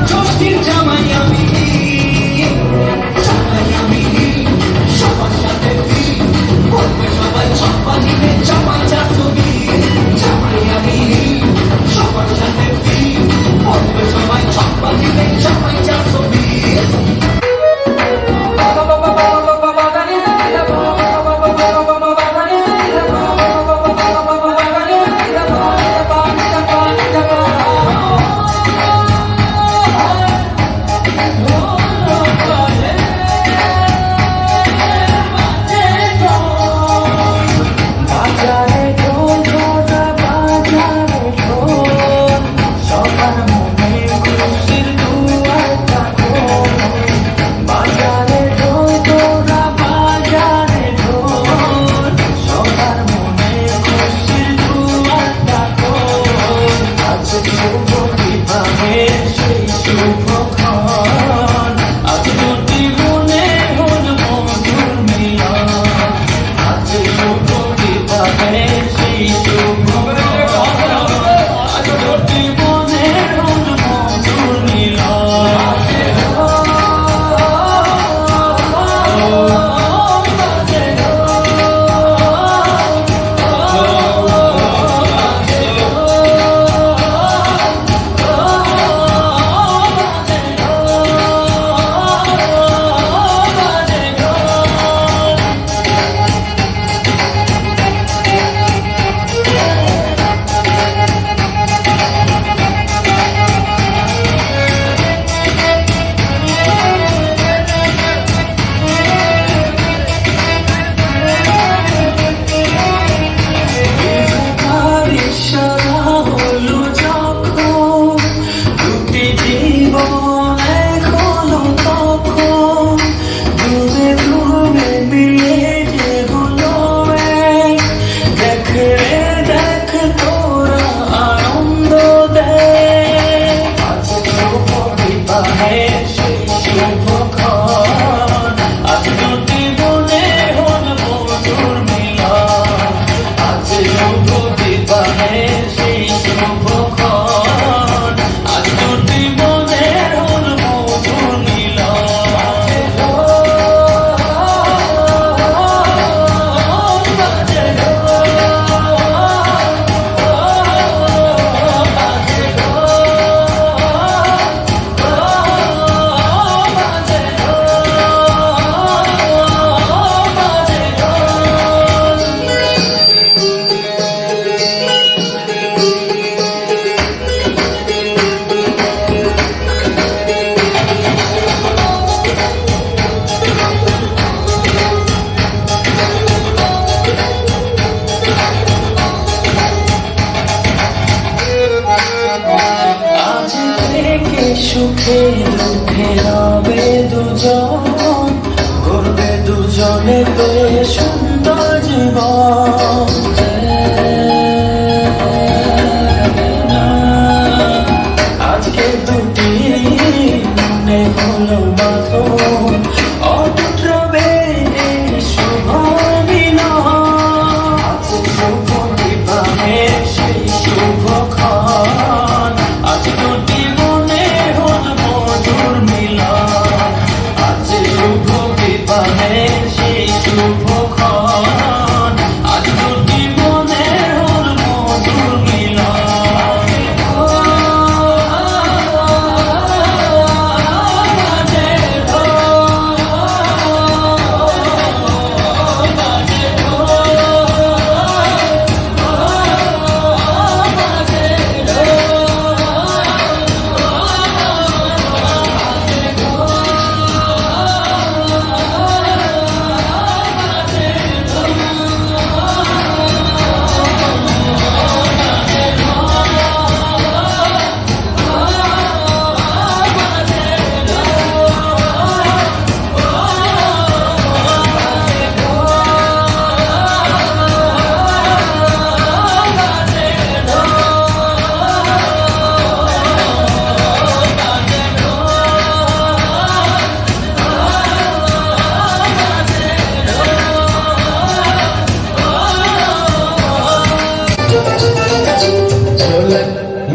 ষষ্ঠীর জামাই আমি সবার সাথে বলবে সবাই চাপা দিলে চাপা চাষবি জামাই আমি সবার সাথে বলবে সবাই চাপা দিলে চাপাই চাষবি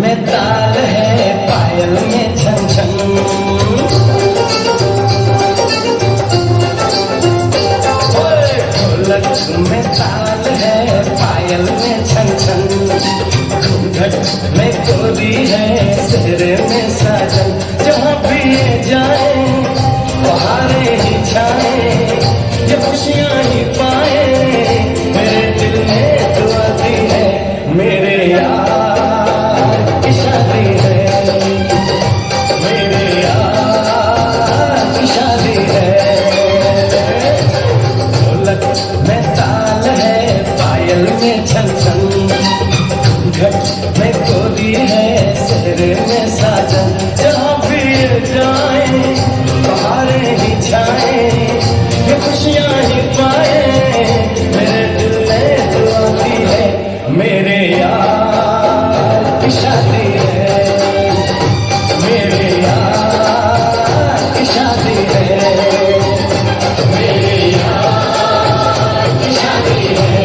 में ताल है, पायल में छन छन। ढोलक में ताल है, पायल में छन छन। घूंघट में गोरी है, सेहरे में साजन। जहाँ भी ये जाए बहारें ही छाए, ये खुशियाँ ही पाए। मेरे दिल में दुआ दी है, मेरे यार की शादी है, मेरे यार की शादी है। ढोलक में ताल है, पायल में छन छन। घट में गोरी है, सेहरे में साजन। जहाँ भी जाए बहारें ही छाए, ये खुशियाँ ही पाए। मेरे दिल में दुआ दी है, मेरे यार की शादी है, मेरे यार की शादी है, मेरे यार की शादी है,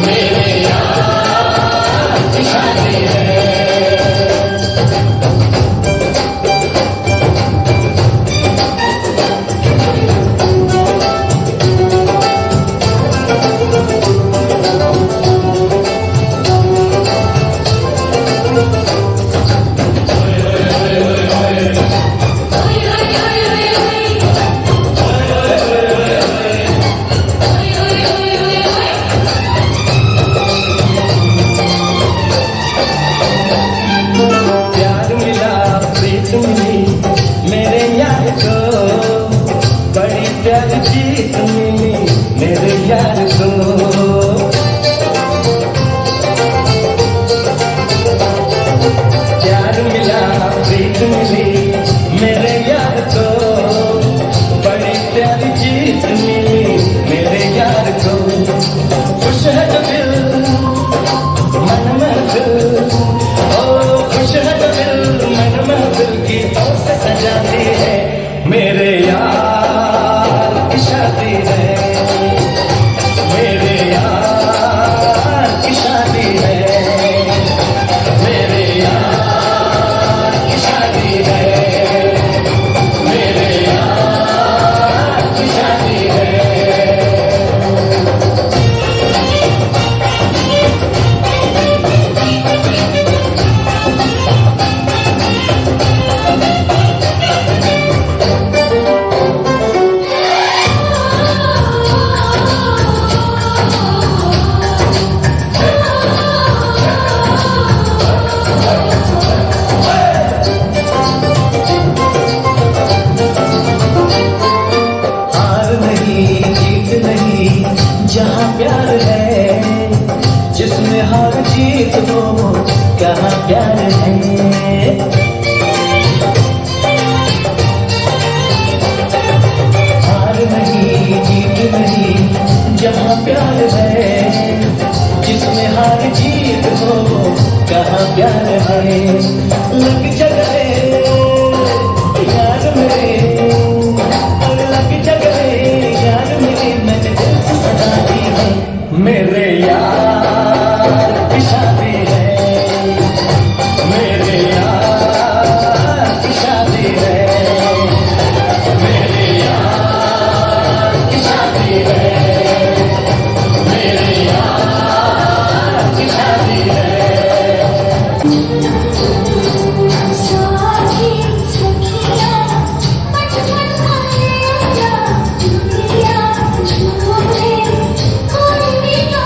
मेरे यार की शादी है। प्यार मिला, प्रीत मिली मेरे यार को, बड़ी प्यारी जीत मिली मेरे यार को। प्यार मिला, प्रीत मिली मेरे यार को, बड़ी प्यारी जीत मिली मेरे यार को। खुश है जो दिल मन महफिल, ओ खुश है जो दिल मन महफिल की ओर से सजाती है। मेरे यार की शादी है, मेरे यार की शादी है, मेरे यार की शादी है, मेरे यार की शादी है। हार नहीं, जीत नहीं, जहाँ प्यार है, जिसमें हार जीत हो कहाँ प्यार है। हार नहीं, जीत नहीं, जहाँ प्यार है, जिसमें हार जीत हो कहाँ प्यार है। लग जगह यार मेरे, लग जगह यार मेरे, मैंने दिल से सजा दी है। मेरे यार की शादी है, मेरे यार की शादी है, मेरे यार की शादी है, मेरे यार की शादी है। साथी सखिया बचपन आया दुनिया छूटे कोई भी ना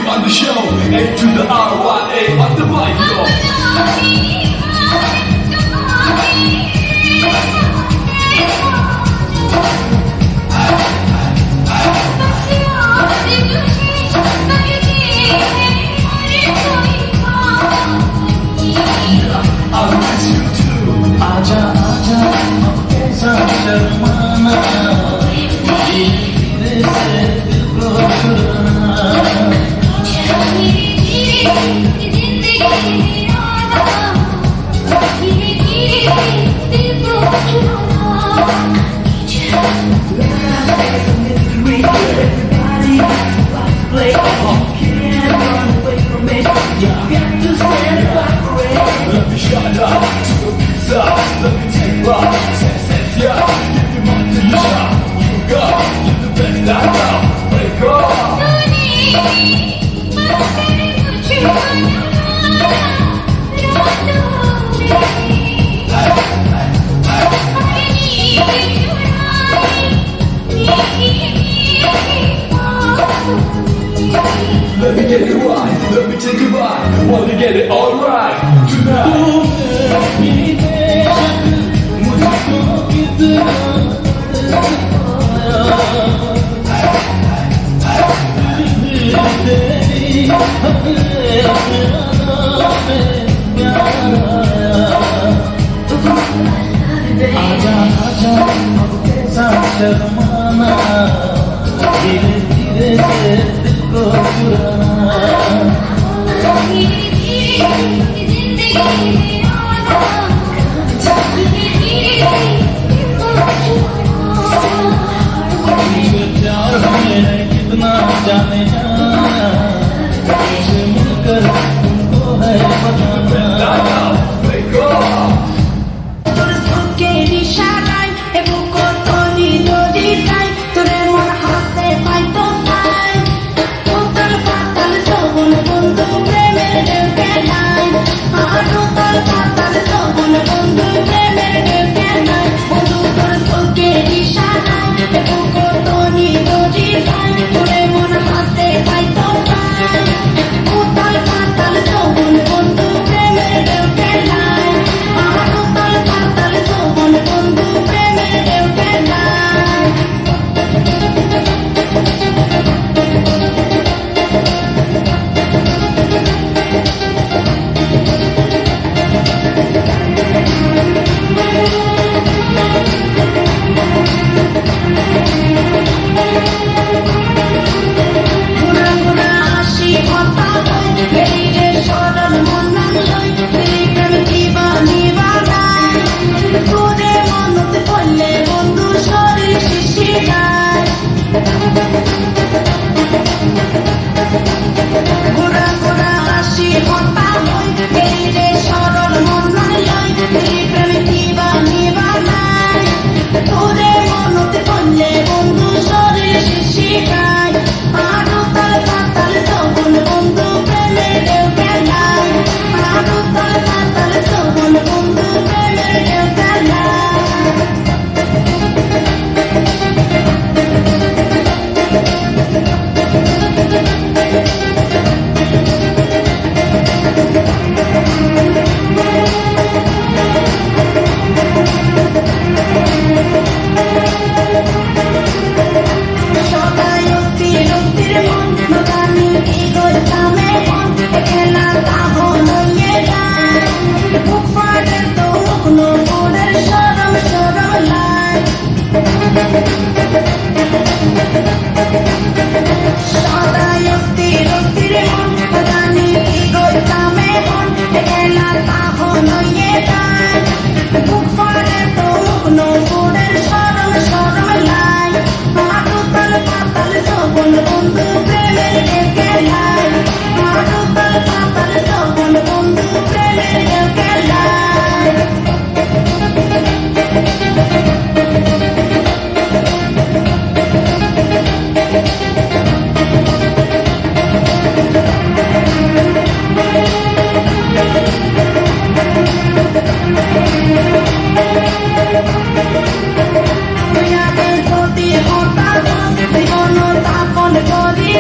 On the show, A to the R-Y-A on the mic, yo. I miss you too. आजा आजा कैसा शर्माना धीरे से दिल को चुराना Let me shine out to the pizza. Let me take rock. Sense, yeah. Give me my delicious. You got, you're the best I know. Wake up. Let me get it right. Let me take it right. Wanna get it alright tonight. आजा आजा कैसा शर्माना धीरे धीरे से दिल को चुराना प्यार हमें कितना जाने जाना तुझसे मिलकर तुमको है बताना Wake up. Bye.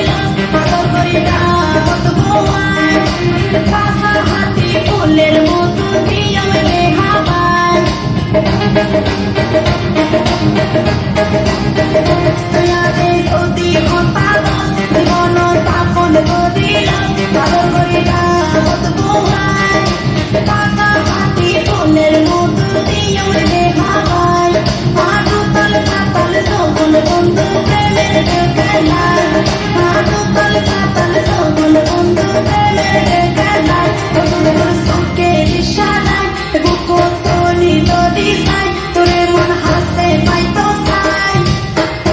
দিলাম পাগল করিলা কত গোয়ায় পাখা হাতি ফুলের মতো দিলাম রে হাওয়ায় দয়াতে যদি মন পাগল জীবন পাগল করিলাম পাগল করিলা কত গোয়ায় পাখা হাতি ফুলের মতো দিলাম রে হাওয়ায় মাটুতল পাতল সবল বন্ধু প্রেমের খেলায় মাটুতল পাতল সবল বন্ধু প্রেমের খেলায় তোর সুখের ইশারায় বুকো তোনি নদী সাই তোরে মন হাসে পাইতো সাই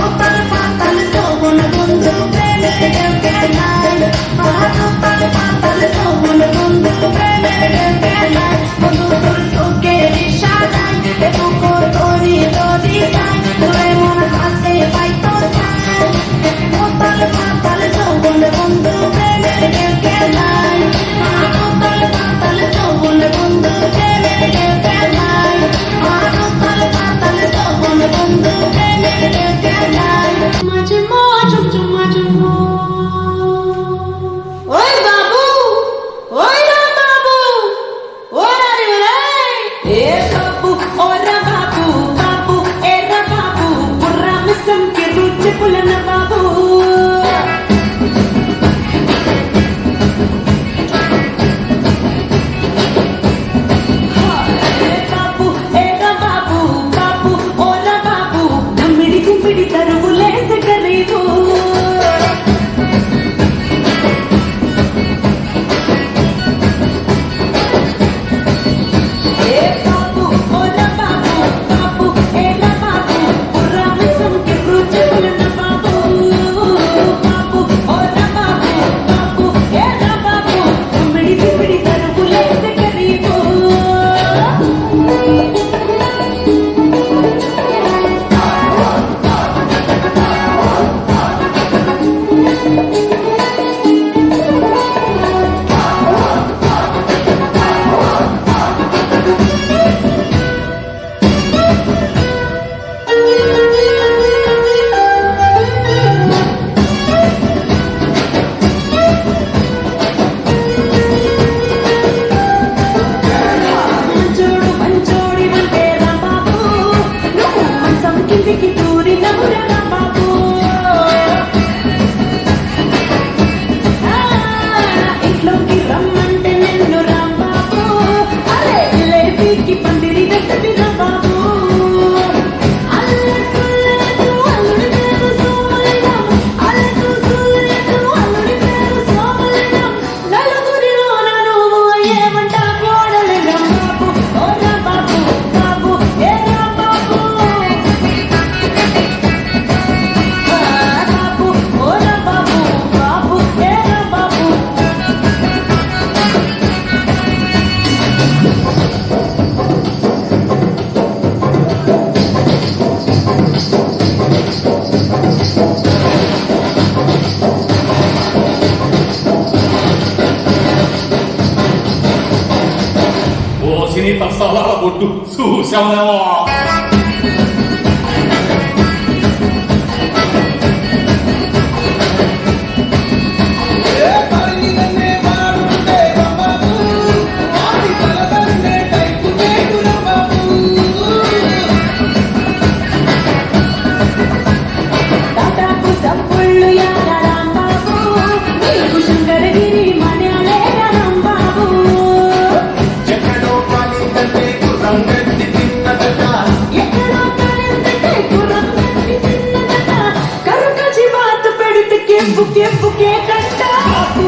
উতল পাতল সবল বন্ধু প্রেমের খেলায় মাটুতল পাতল সবল বন্ধু প্রেমের খেলায় বন্ধু তোর সুখের ইশারায় বুকো তোনি নদী সাই তোরে মন হাসে পাইতো সাই উতল পাতল সবল বন্ধু প্রেমের খেলায় মাটুতল পাতল সবল বন্ধু প্রেমের খেলায় মাটুতল পাতল সবল বন্ধু প্রেমের খেলায় মাঝে মাঝে মাঝে ওই বাবু ওই রা বাবু ওই রে এ বাবু ওরা বাবু বাবু এ রা বাবু পুরা মিসম के रुच पुलन बाबू बाबू ए रा बाबू बाबू ओरा बाबू घुमड़ी घुमड़ी तरबुले से करीबू ए बाबू ओरा बाबू बाबू ए रा बाबू पुरा मिसम के रुच पुलन बाबू बाबू ओरा बाबू बाबू ए रा बाबू घुमड़ी घुमड़ी तरबुले से करीबू మంచోడు మంచోడి వంటే రా బాబు నువ్వు మంచం కిందికి దూరి నవ్వురా రా బాబు ఇంట్లోకి రమ్మంటే నిన్ను రా బాబు అరే లేపీకి పందిరి వెతవి రా బాబు అల్లె సుల్లెటు అల్లుడి పేరు సోమలింగం అల్లెటు సుల్లెటు అల్లుడి పేరు సోమలింగం నలుగురిలోన నువ్వు ఏమంట కోడలింగం బాబు ఓరా బాబు బాబు ఏ రా బాబు బాబు ఓరా బాబు బాబు ఏ రా బాబు我请你打扫了，我都促销了哦。 ఏ తల్లిదండ్రులే వాడుంటే బాబు ఆది తలదండే టైపు నేడురా బాబు తాటాకు సప్పుళ్ళు యారా రాంబాబు నీకు శంకరగిరి మన్యాలే రాంబాబు ఎక్కడో కాలిందంటే గుర్రం గట్టి తిన్నదట ఎక్కడో కాలిందంటే గుర్రం గట్టి తిన్నదట కరుకచి బాత పెడితే కెంపు కెంపు కేకంట బాబు